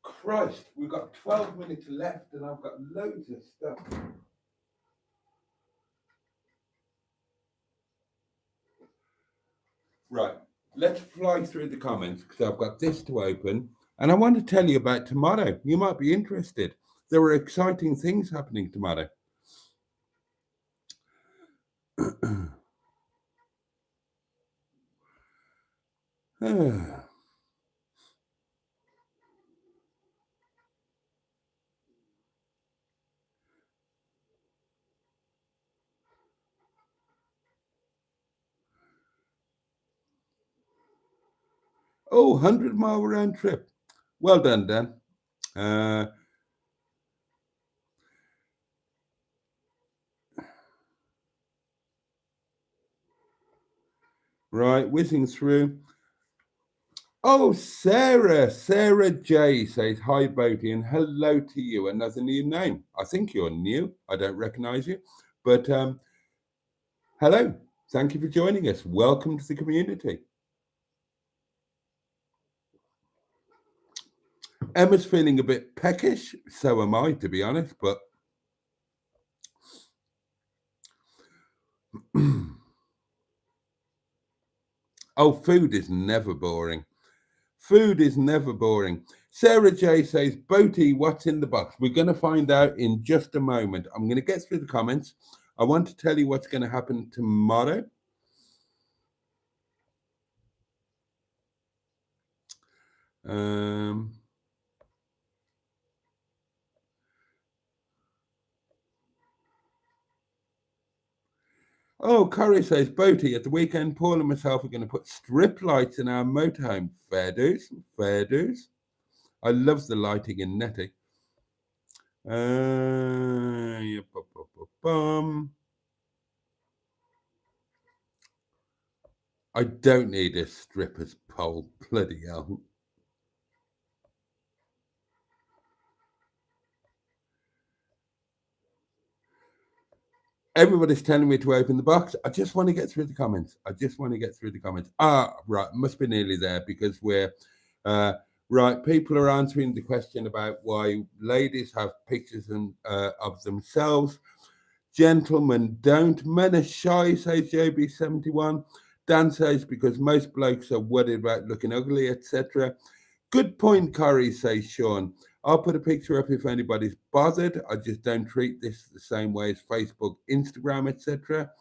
Christ, we've got 12 minutes left and I've got loads of stuff. Right, let's fly through the comments because I've got this to open and I want to tell you about tomorrow. You might be interested. There are exciting things happening tomorrow. Oh, 100-mile round trip. Well done, Dan. Right, whizzing through. Oh, Sarah J says, hi, Boaty, and hello to you. Another new name. I think you're new. I don't recognize you. But hello. Thank you for joining us. Welcome to the community. Emma's feeling a bit peckish. So am I, to be honest. But oh, food is never boring. Food is never boring. Sarah J says, Boaty, what's in the box? We're going to find out in just a moment. I'm going to get through the comments. I want to tell you what's going to happen tomorrow. Oh, Curry says, Boaty, at the weekend, Paul and myself are going to put strip lights in our motorhome. Fair dues, fair dues. I love the lighting in Netty. I don't need a stripper's pole, bloody hell. Everybody's telling me to open the box. I just want to get through the comments. Ah, right, must be nearly there because we're right. People are answering the question about why ladies have pictures of themselves. Gentlemen don't. Men are shy, says JB71. Dan says because most blokes are worried about looking ugly, etc. Good point, Curry, says Sean. I'll put a picture up if anybody's bothered. I just don't treat this the same way as Facebook, Instagram, etc.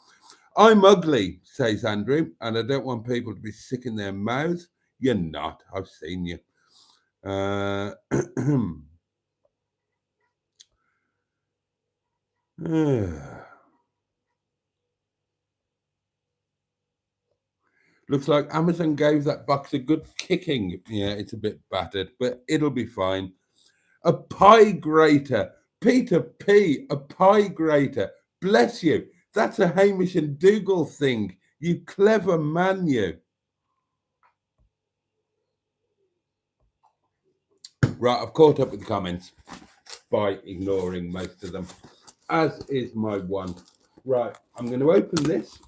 I'm ugly, says Andrew, and I don't want people to be sick in their mouths. You're not. I've seen you. Looks like Amazon gave that box a good kicking. Yeah, it's a bit battered, but it'll be fine. A pie grater. Peter P, a pie grater. Bless you. That's a Hamish and Dougal thing. You clever man, you. Right, I've caught up with the comments by ignoring most of them, as is my want. Right, I'm going to open this.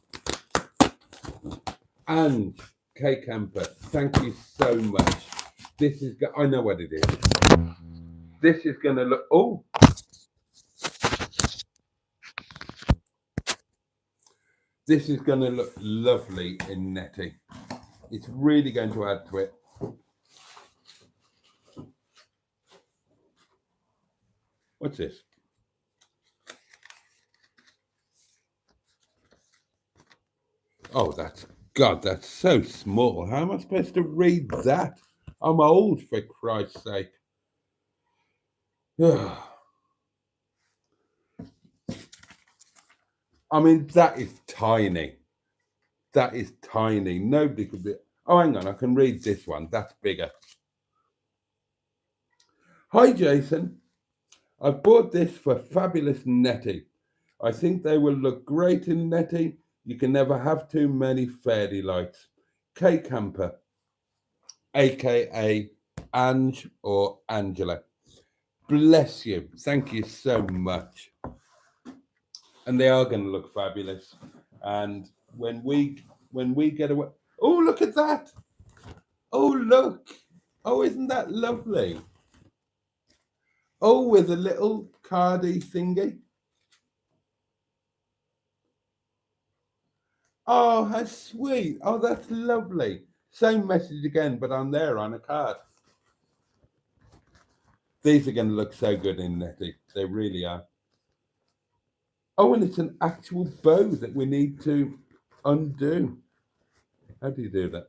And K Camper, thank you so much. This is, I know what it is. This is going to look, oh. This is going to look lovely in Netty. It's really going to add to it. What's this? Oh, that's so small. How am I supposed to read that? I'm old, for Christ's sake. I mean, that is tiny. That is tiny. Nobody could be. Oh, hang on. I can read this one. That's bigger. Hi, Jason. I've bought this for fabulous Netty. I think they will look great in Netty. You can never have too many fairy lights. K Camper, aka Ange or Angela. Bless you. Thank you so much. and they are going to look fabulous. And when we get away, oh, look at that! Oh, look! Oh, isn't that lovely? Oh, with a little cardy thingy. Oh, how sweet! Oh, that's lovely. Same message again, but on there on a card. These are going to look so good in Netty. They really are. Oh, and it's an actual bow that we need to undo. How do you do that?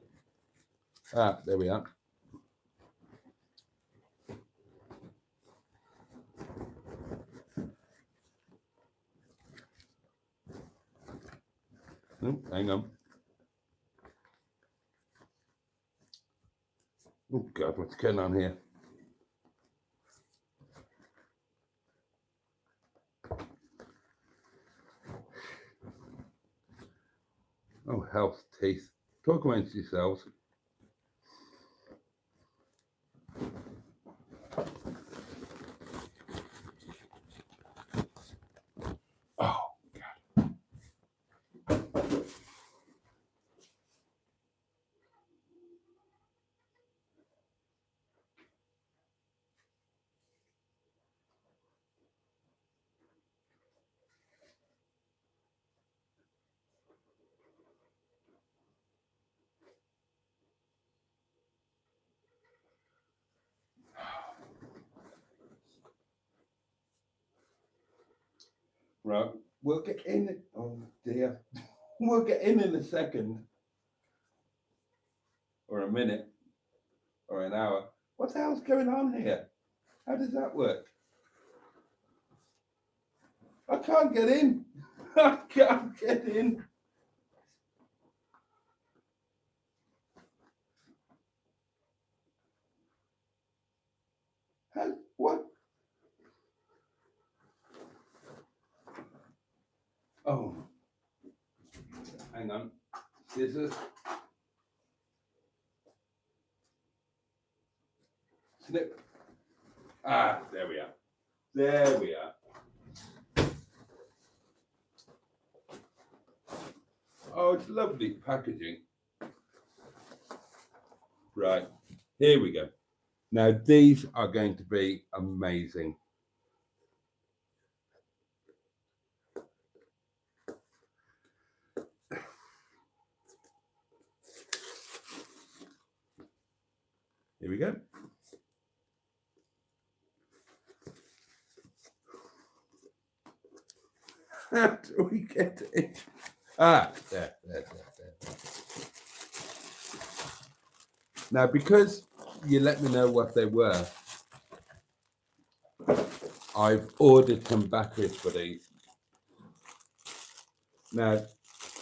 Ah, there we are. Oh, hang on. Oh, God, what's going on here? Oh, health, teeth. Talk amongst yourselves. Oh, God. Right, we'll get in. Oh, dear. We'll get in a second. Or a minute. Or an hour. What the hell's going on here? How does that work? I can't get in. I can't get in. How, what? Oh, hang on. Scissors. Snip. Ah, there we are. There we are. Oh, it's lovely packaging. Right, here we go. Now, these are going to be amazing. Here we go. How do we get it? Ah, there. Now, because you let me know what they were, I've ordered some batteries for these. Now,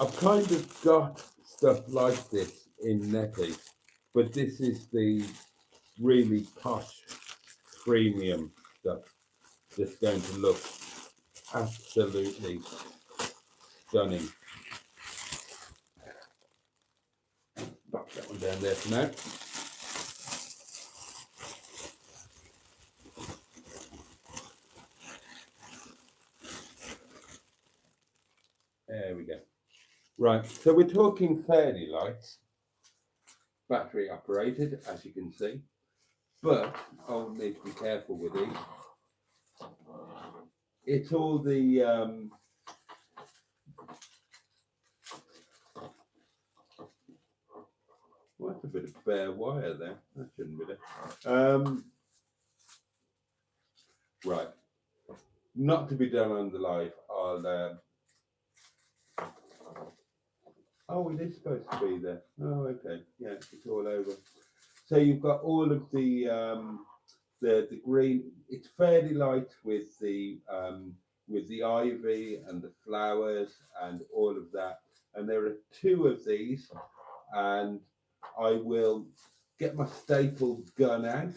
I've kind of got stuff like this in Netty, but this is the really posh premium stuff that's going to look absolutely stunning. Pop that one down there for now. There we go. Right, so we're talking fairly lights, battery operated, as you can see, but I'll need to be careful with these. It's all the well, that's a bit of bare wire there. That shouldn't be there. Right, not to be done on the live. I'll. Oh, it is supposed to be there. Oh, okay. Yeah, it's all over. So you've got all of the green. It's fairly light with the ivy and the flowers and all of that. And there are two of these, and I will get my staple gun out,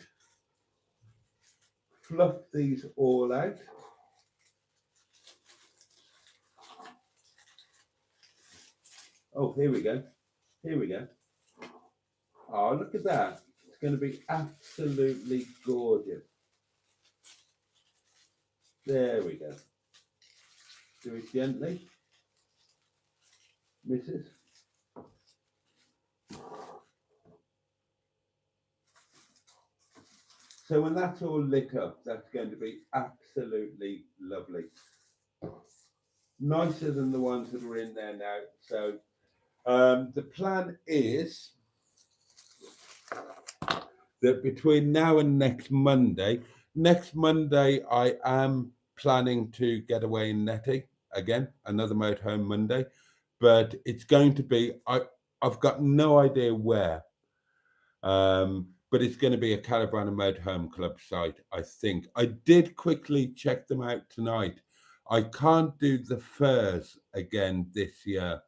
fluff these all out. Oh, here we go. Here we go. Oh, look at that. It's going to be absolutely gorgeous. There we go. Do it gently, Mrs. So when that's all lit up, that's going to be absolutely lovely. Nicer than the ones that are in there now. So the plan is that between now and next Monday I am planning to get away in Netty again, another motorhome Monday, but it's going to be, I've got no idea where, but it's going to be a caravan and motorhome club site, I think. I did quickly check them out tonight. I can't do the fairs again this year.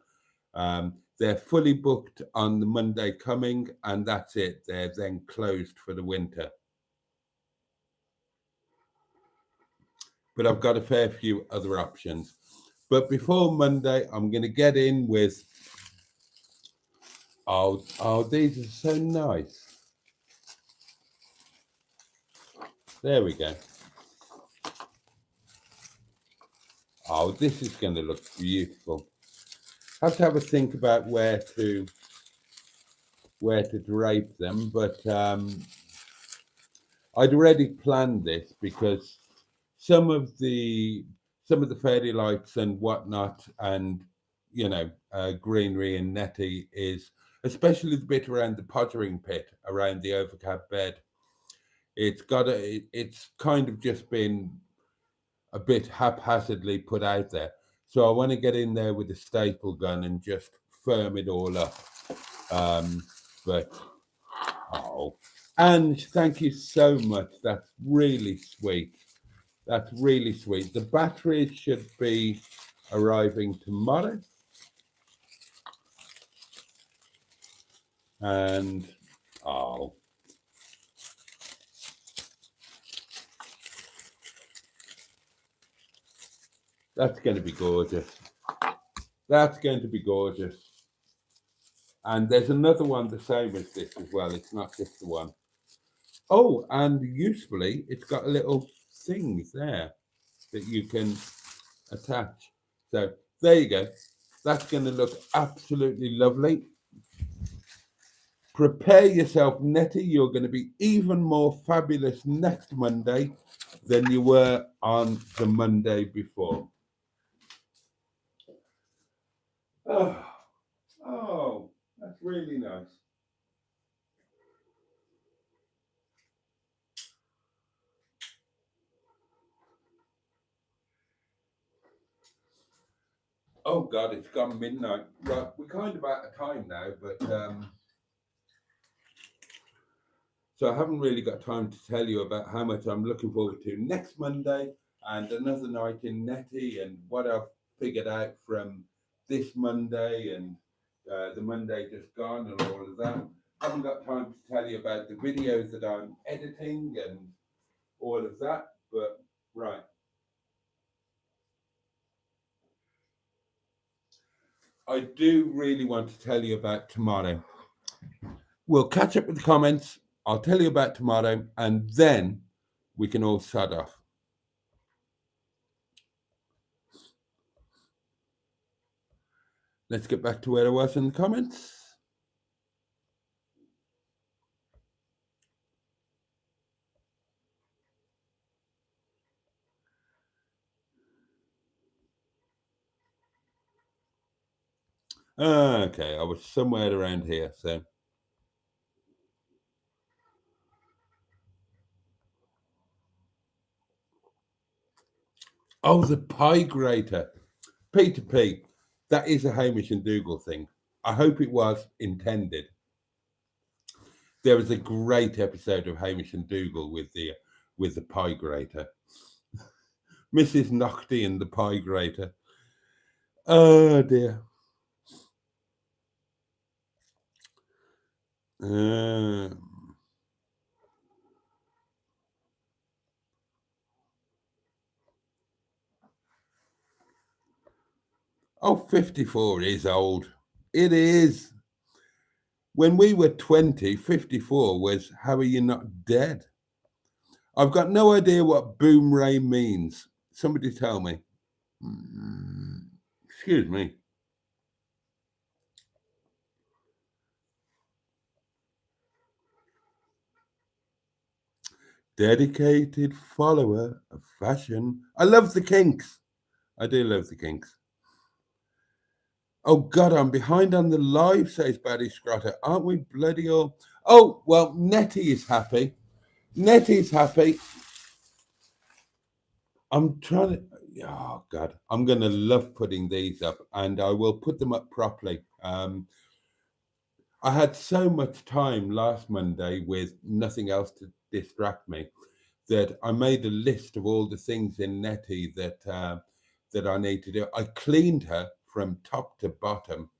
They're fully booked on the Monday coming, and that's it. They're then closed for the winter. But I've got a fair few other options. But before Monday, I'm going to get in with, oh, these are so nice. There we go. Oh, this is going to look beautiful. Have to have a think about where to drape them, but I'd already planned this because some of the fairy lights and whatnot, and greenery and Netty is, especially the bit around the pottering pit around the overcab bed. It's kind of just been a bit haphazardly put out there. So I want to get in there with a staple gun and just firm it all up. And thank you so much. That's really sweet. That's really sweet. The batteries should be arriving tomorrow. And, that's going to be gorgeous. That's going to be gorgeous. And there's another one the same as this as well. It's not just the one. Oh, and usefully, it's got a little thing there that you can attach. So there you go. That's going to look absolutely lovely. Prepare yourself, Netty. You're going to be even more fabulous next Monday than you were on the Monday before. Oh, that's really nice. Oh God, it's gone midnight. Right, we're kind of out of time now, but so I haven't really got time to tell you about how much I'm looking forward to next Monday and another night in Netty and what I've figured out from this Monday and the Monday just gone and all of that. I haven't got time to tell you about the videos that I'm editing and all of that, but right. I do really want to tell you about tomorrow. We'll catch up with the comments. I'll tell you about tomorrow, and then we can all shut off. Let's get back to where I was in the comments. Okay, I was somewhere around here, so. Oh, the pie grater. Peter P, that is a Hamish and Dougal thing. I hope it was intended. There was a great episode of Hamish and Dougal with the pie grater. Mrs. Nocty and the pie grater. Oh dear. Oh, 54 is old. It is. When we were 20, 54 was how are you not dead? I've got no idea what boom ray means. Somebody tell me. Excuse me. Dedicated follower of fashion. I love the kinks. I do love the kinks. Oh God, I'm behind on the live, says Barry Scrotter. Aren't we bloody all? Oh, well, Netty is happy. Netty's happy. I'm trying to. Oh God, I'm going to love putting these up, and I will put them up properly. I had so much time last Monday with nothing else to distract me that I made a list of all the things in Netty that I need to do. I cleaned her from top to bottom,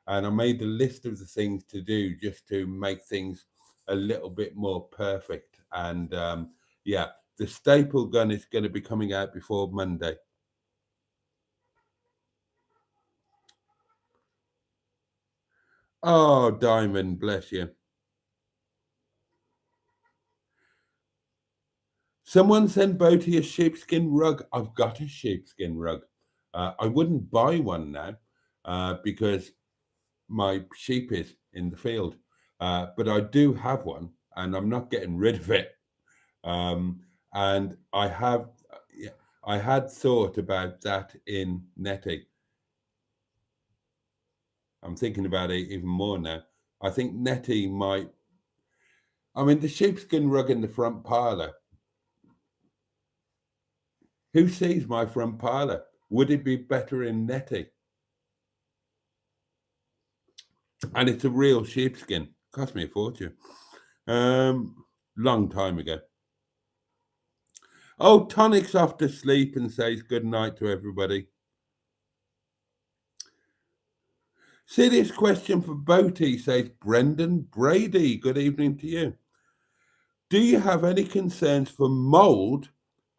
and I made a list of the things to do just to make things a little bit more perfect. And yeah, the staple gun is going to be coming out before Monday. Oh, Diamond, bless you. Someone sent Boaty a sheepskin rug. I've got a sheepskin rug. I wouldn't buy one now because my sheep is in the field. But I do have one and I'm not getting rid of it. And I had thought about that in Netty. I'm thinking about it even more now. I think Netty might. I mean, the sheepskin rug in the front parlour. Who sees my front parlour? Would it be better in Netty? And it's a real sheepskin. Cost me a fortune. Long time ago. Oh, Tonic's off to sleep and says good night to everybody. Serious question for Boaty, says Brendan Brady. Good evening to you. Do you have any concerns for mould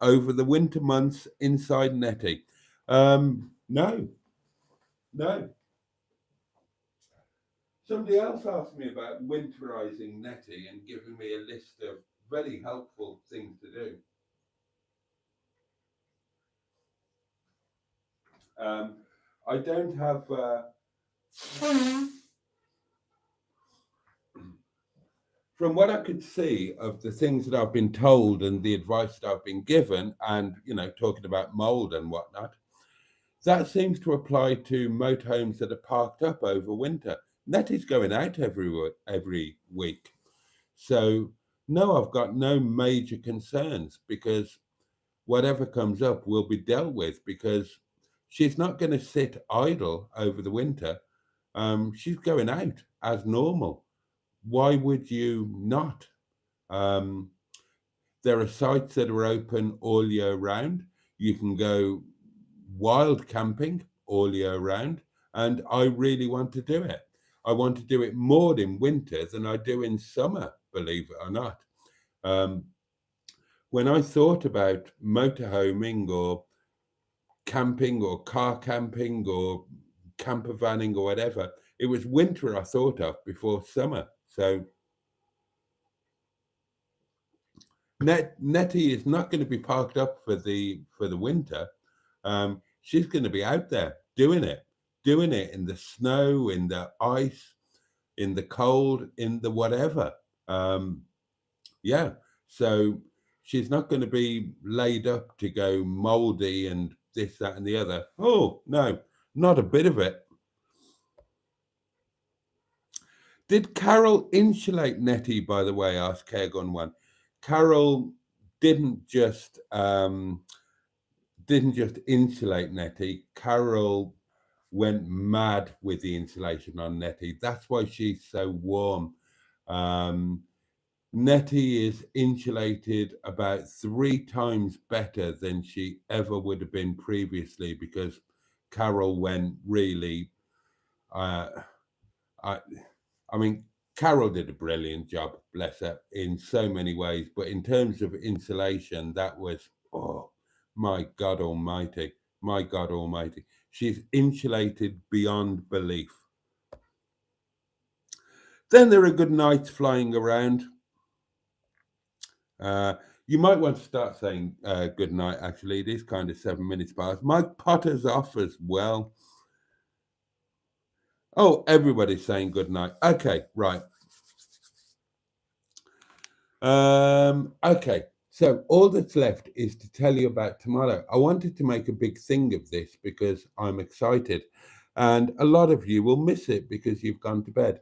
over the winter months inside Netty? No. Somebody else asked me about winterizing Netty and giving me a list of very helpful things to do. I don't have. From what I could see of the things that I've been told and the advice that I've been given, and talking about mold and whatnot, that seems to apply to motorhomes that are parked up over winter. Netty's going out every week, so no, I've got no major concerns because whatever comes up will be dealt with because she's not going to sit idle over the winter. She's going out as normal. Why would you not? There are sites that are open all year round. You can go wild camping all year round, and I really want to do it. I want to do it more in winter than I do in summer, believe it or not. When I thought about motorhoming or camping or car camping or camper vanning or whatever, it was winter I thought of before summer. So Netty is not going to be parked up for the winter. She's going to be out there doing it in the snow, in the ice, in the cold, in the whatever. Yeah, so she's not going to be laid up to go moldy and this, that, and the other. Oh no, not a bit of it. Did Carol insulate Netty, by the way? Asked Caregon One. Carol didn't just insulate Netty. Carol went mad with the insulation on Netty. That's why she's so warm. Netty is insulated about 3 times better than she ever would have been previously because Carol went really. I mean, Carol did a brilliant job, bless her, in so many ways. But in terms of insulation, that was, oh, my God Almighty. My God Almighty. She's insulated beyond belief. Then there are good nights flying around. You might want to start saying good night, actually. It is kind of 7 minutes past. Mike Potter's off as well. Oh, everybody's saying good night. Okay, right. Okay, so all that's left is to tell you about tomorrow. I wanted to make a big thing of this because I'm excited, and a lot of you will miss it because you've gone to bed.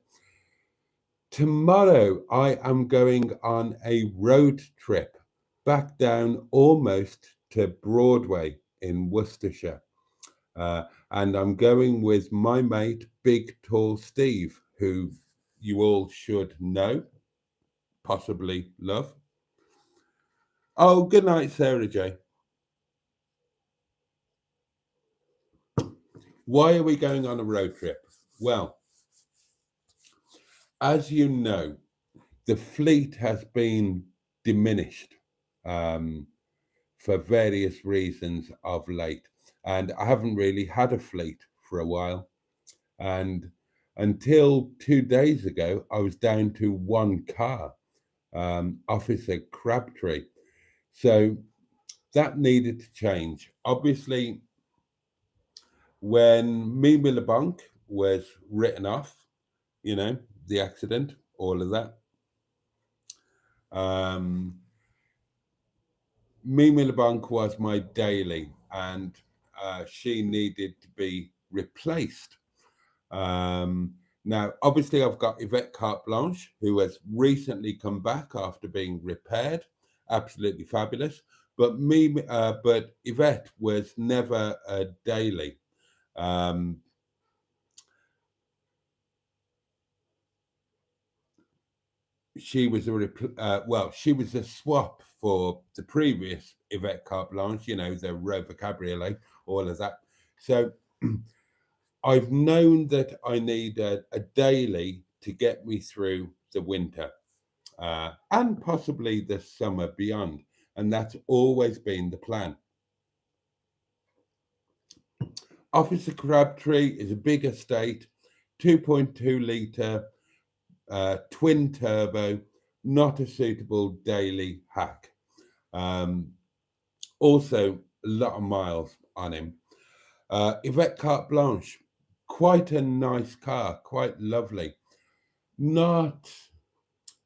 Tomorrow, I am going on a road trip back down almost to Broadway in Worcestershire. And I'm going with my mate, Big Tall Steve, who you all should know, possibly love. Oh, good night, Sarah J. Why are we going on a road trip? Well, as you know, the fleet has been diminished for various reasons of late. And I haven't really had a fleet for a while. And until 2 days ago, I was down to one car, Officer Crabtree. So that needed to change. Obviously, when Mimi LeBlanc was written off, you know, the accident, all of that. Mimi LeBlanc was my daily, and she needed to be replaced. Now, obviously, I've got Yvette Carte Blanche, who has recently come back after being repaired, absolutely fabulous. But but Yvette was never a daily. She was she was a swap for the previous Yvette Carte Blanche, you know, the Rover Cabriolet, all of that. So I've known that I need a daily to get me through the winter and possibly the summer beyond. And that's always been the plan. Officer Crabtree is a big estate, 2.2 litre, twin turbo, not a suitable daily hack. Also, a lot of miles on him. Yvette Carte Blanche, quite a nice car, quite lovely. Not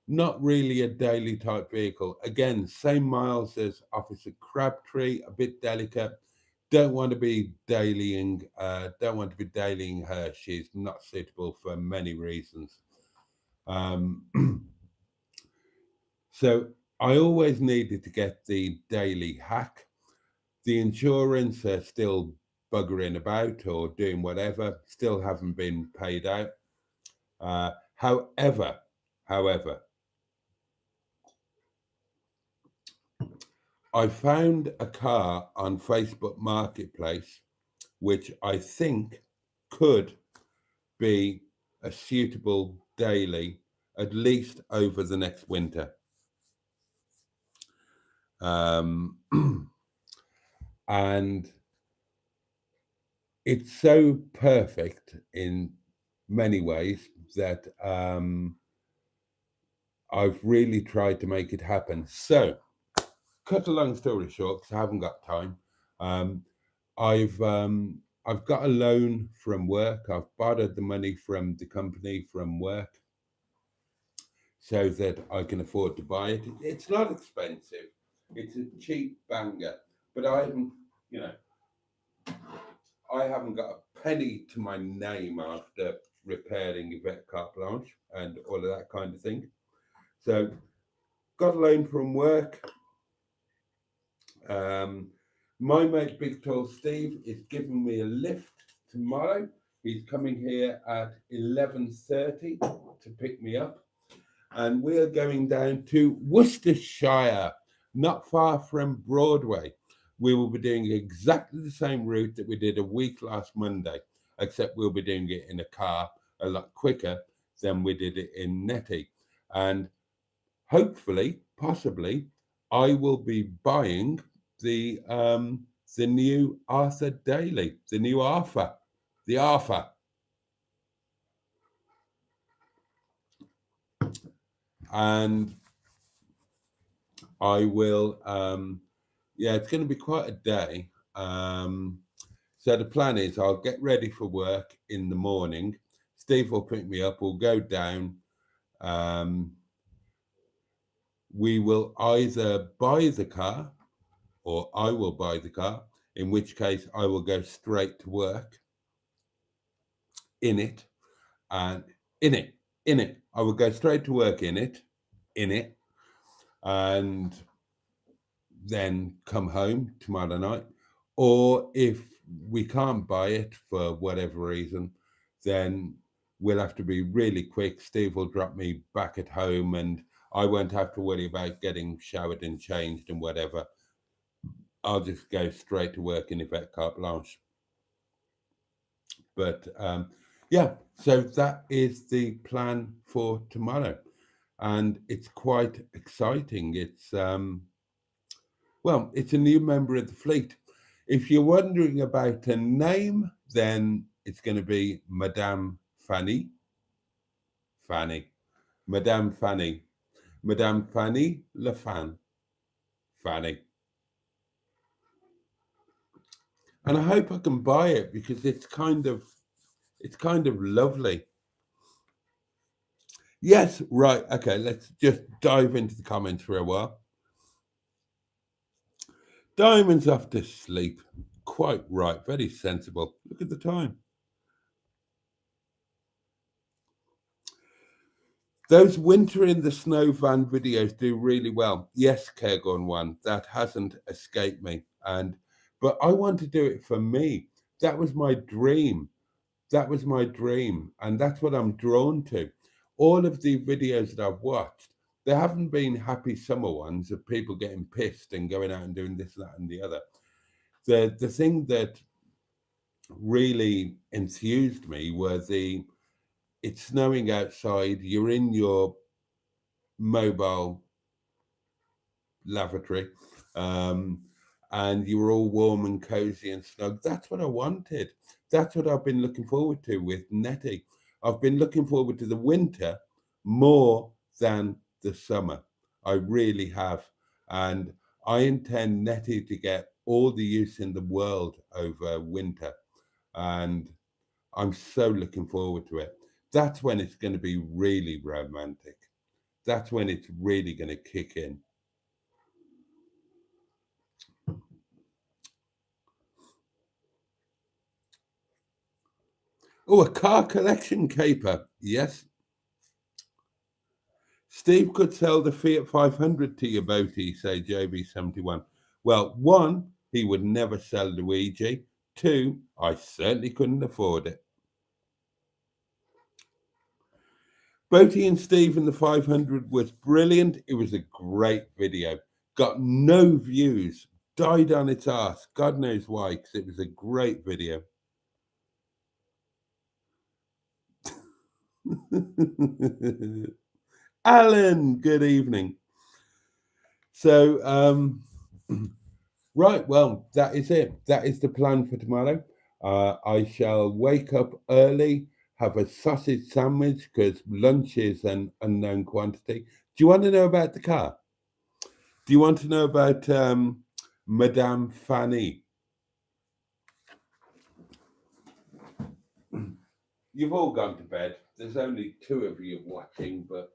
really a daily type vehicle. Again, same miles as Officer Crabtree, a bit delicate. Don't want to be dailying her. She's not suitable for many reasons. So I always needed to get the daily hack. The insurance are still buggering about or doing whatever, still haven't been paid out. However, I found a car on Facebook Marketplace which I think could be a suitable daily, at least over the next winter. And it's so perfect in many ways that I've really tried to make it happen. So, cut a long story short, because I haven't got time. I've got a loan from work. I've borrowed the money from the company from work so that I can afford to buy it. It's not expensive. It's a cheap banger, but I haven't, you know, I haven't got a penny to my name after repairing Yvette Carte Blanche and all of that kind of thing. So, got a loan from work. My mate Big Tall Steve is giving me a lift tomorrow. He's coming here at 11:30 to pick me up. And we are going down to Worcestershire, not far from Broadway. We will be doing exactly the same route that we did a week last Monday, except we'll be doing it in a car a lot quicker than we did it in Netty. And hopefully, possibly, I will be buying the new Arthur Daily, the new Arthur, the Arthur. And I will, it's going to be quite a day. So the plan is I'll get ready for work in the morning, Steve will pick me up. We'll go down. We will either buy the car or I will buy the car, in which case I will go straight to work in it. And in it. I will go straight to work in it, and then come home tomorrow night. Or if we can't buy it for whatever reason, then we'll have to be really quick. Steve will drop me back at home and I won't have to worry about getting showered and changed and whatever. I'll just go straight to work in Yvette Carte Blanche. But yeah, so that is the plan for tomorrow. And it's quite exciting. It's well, it's a new member of the fleet. If you're wondering about a name, then it's going to be Madame Fanny. Madame Fanny Le Fan. Fanny. And I hope I can buy it because it's kind of lovely. Yes, right. Okay, let's just dive into the comments for a while. Diamond's off to sleep. Quite right. Very sensible. Look at the time. Those winter in the snow van videos do really well. Yes, Caregon one. That hasn't escaped me. But I want to do it for me. That was my dream. And that's what I'm drawn to. All of the videos that I've watched, there haven't been happy summer ones of people getting pissed and going out and doing this, that, and the other. The thing that really enthused me were it's snowing outside, you're in your mobile lavatory, and you were all warm and cozy and snug. That's what I wanted. That's what I've been looking forward to with Netty. I've been looking forward to the winter more than the summer. I really have. And I intend Netty to get all the use in the world over winter. And I'm so looking forward to it. That's when it's going to be really romantic. That's when it's really going to kick in. Oh, a car collection caper. Yes. Steve could sell the Fiat 500 to your Boaty, say JB71. Well, one, he would never sell Luigi. Two, I certainly couldn't afford it. Boaty and Steve in the 500 was brilliant. It was a great video. Got no views. Died on its ass. God knows why, because it was a great video. Alan, good evening. So, right, well, that is it. That is the plan for tomorrow. I shall wake up early, have a sausage sandwich because lunch is an unknown quantity. Do you want to know about the car? Do you want to know about Madame Fanny? You've all gone to bed. There's only two of you watching, but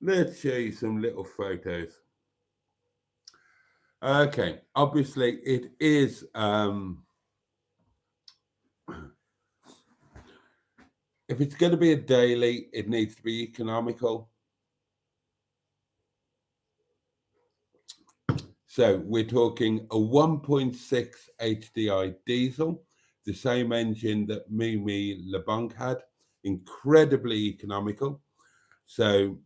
let's show you some little photos. Okay, obviously it is if it's going to be a daily, it needs to be economical. So we're talking a 1.6 HDI diesel, the same engine that Mimi LeBlanc had, incredibly economical. So,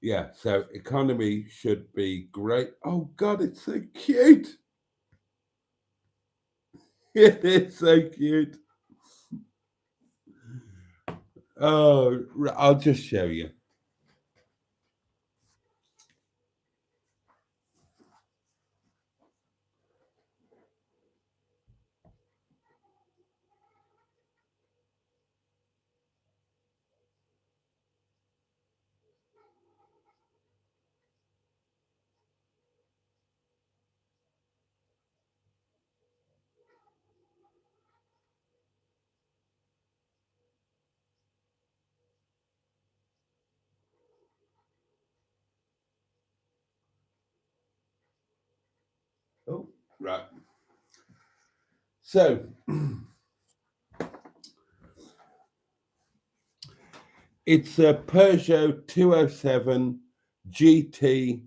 yeah, so economy should be great. Oh God, it's so cute. It is so cute. Oh, I'll just show you. Right. So it's a Peugeot 207 GT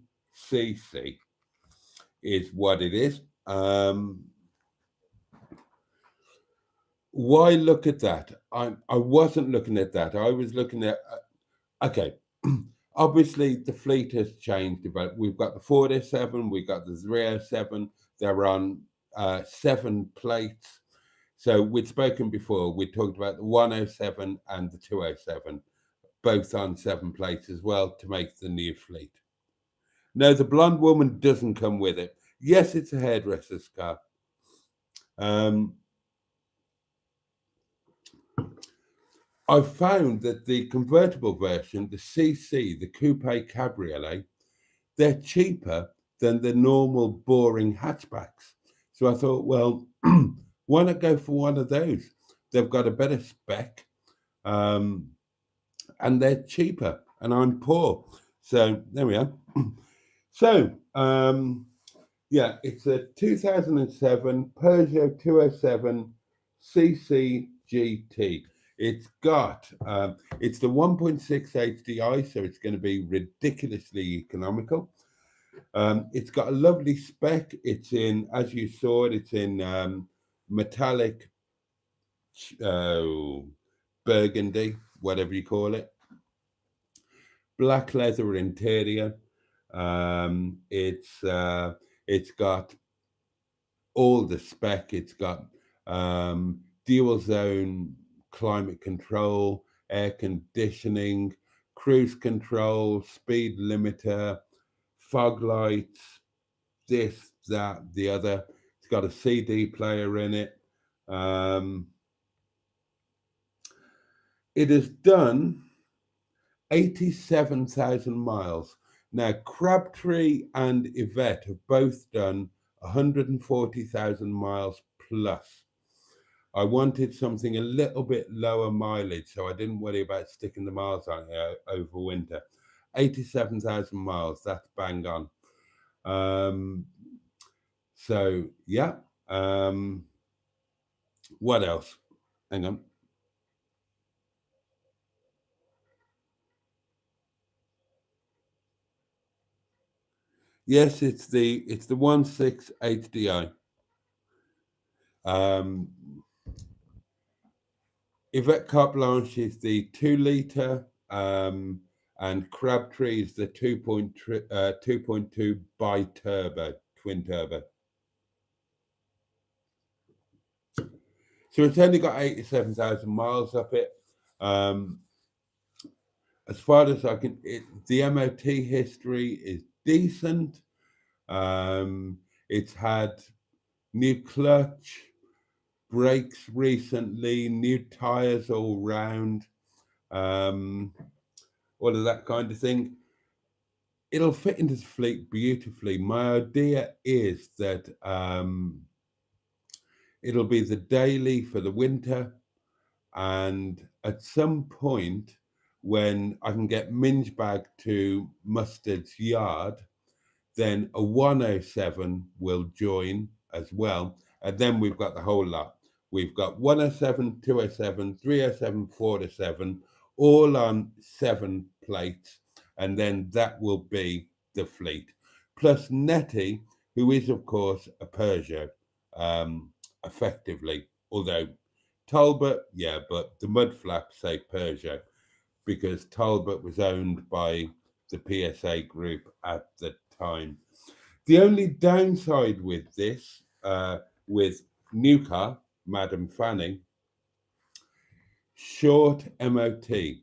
is what it is. Why look at that? I wasn't looking at that. I was looking at, okay, obviously the fleet has changed. But we've got the 407, we've got the 307. They're on 7 plates. So we'd spoken before, we talked about the 107 and the 207, both on 7 plates as well to make the new fleet. No, the blonde woman doesn't come with it. Yes, it's a hairdresser's car. I've found that the convertible version, the CC, the Coupe Cabriolet, they're cheaper than the normal boring hatchbacks. So I thought, well, why not go for one of those? They've got a better spec, and they're cheaper, and I'm poor. So there we are. So, yeah, it's a 2007 Peugeot 207 CC GT. It's got, it's the 1.6 HDI, so it's going to be ridiculously economical. It's got a lovely spec. It's in, as you saw it, it's in metallic burgundy, whatever you call it. Black leather interior. It's got all the spec. It's got dual zone climate control, air conditioning, cruise control, speed limiter, fog lights, this, that, the other. It's got a CD player in it. It has done 87,000 miles. Now, Crabtree and Yvette have both done 140,000 miles plus. I wanted something a little bit lower mileage, so I didn't worry about sticking the miles on over winter. 87,000 miles, that's bang on. So, yeah. What else? Hang on. Yes, it's the 1.6 HDI. Yvette Carte Blanche is the 2 litre, and Crabtree is the 2.2 bi-turbo, twin turbo. So it's only got 87,000 miles up it. As far as I can, the MOT history is decent. It's had new clutch, brakes recently, new tires all round, all of that kind of thing. It'll fit into the fleet beautifully. My idea is that it'll be the daily for the winter, and at some point when I can get Minge Bag to Mustard's yard, then a 107 will join as well. And then we've got the whole lot. We've got 107, 207, 307, 407, all on 7 plates. And then that will be the fleet. Plus Netty, who is, of course, a Peugeot, effectively. Although Talbot, yeah, but the mudflaps say Peugeot because Talbot was owned by the PSA group at the time. The only downside with this, with new car, Madam Fanny, short MOT,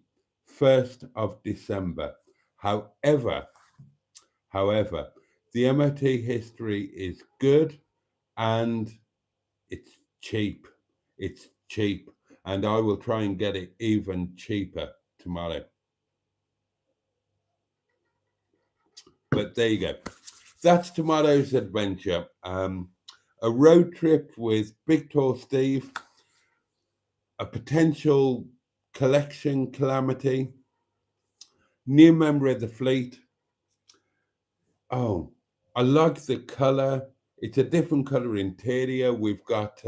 1st of December. However, the MOT history is good and it's cheap. It's cheap, and I will try and get it even cheaper tomorrow. But there you go. That's tomorrow's adventure. A road trip with Big Tall Steve, a potential collection calamity, new member of the fleet. Oh, I like the color. It's a different color interior. We've got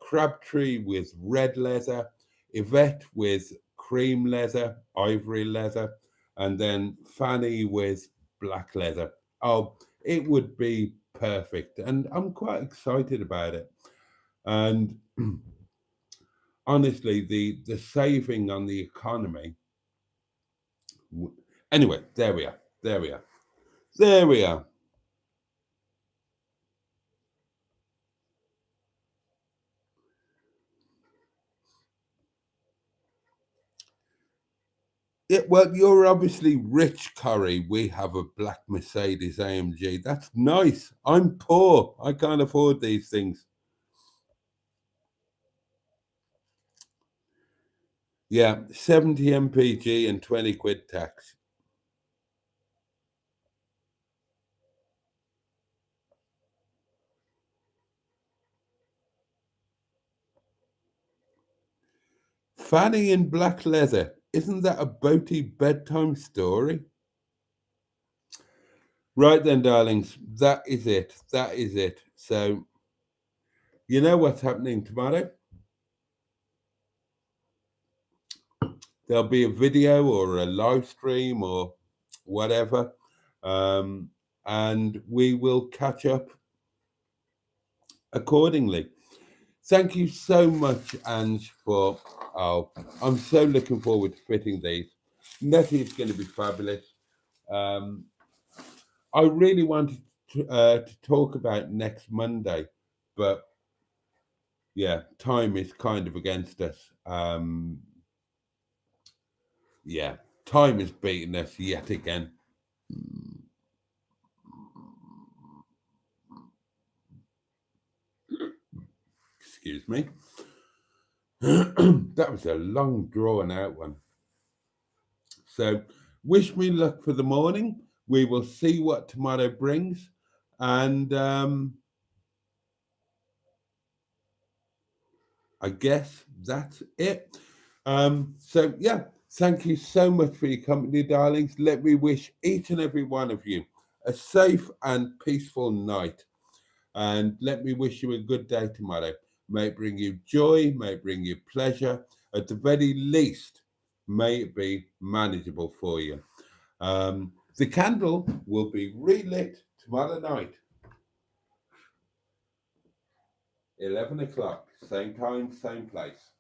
Crabtree with red leather, Yvette with cream leather, ivory leather, and then Fanny with black leather. Oh, it would be perfect, and I'm quite excited about it. And honestly, the saving on the economy. Anyway, there we are. There we are. There we are. Yeah, well, you're obviously rich, Curry. We have a black Mercedes AMG. That's nice. I'm poor. I can't afford these things. Yeah, 70 MPG and 20 quid tax. Fanny in black leather. Isn't that a Boaty bedtime story? Right then, darlings. That is it. That is it. So, you know what's happening tomorrow? There'll be a video or a live stream or whatever. Um, and we will catch up accordingly. Thank you so much, Ange, for. Oh, I'm so looking forward to fitting these. Netty is going to be fabulous. Um, I really wanted to talk about next Monday, but yeah, time is kind of against us. Yeah, time is beating us yet again. Excuse me. That was a long, drawn out one. So, wish me luck for the morning. We will see what tomorrow brings. And I guess that's it. So, yeah, thank you so much for your company, darlings. Let me wish each and every one of you a safe and peaceful night. And let me wish you a good day tomorrow. May it bring you joy, may it bring you pleasure. At the very least, may it be manageable for you. The candle will be relit tomorrow night, 11 o'clock, same time, same place.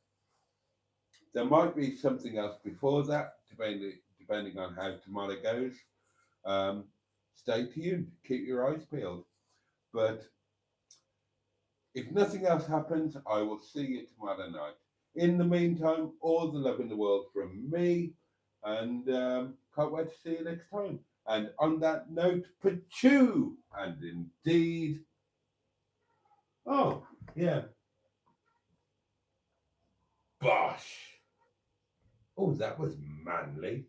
There might be something else before that, depending on how tomorrow goes. Um, Stay tuned, keep your eyes peeled. But if nothing else happens, I will see you tomorrow night. In the meantime, all the love in the world from me, and can't wait to see you next time. And on that note, pachoo! And indeed, oh, yeah, bosh! Oh, that was manly.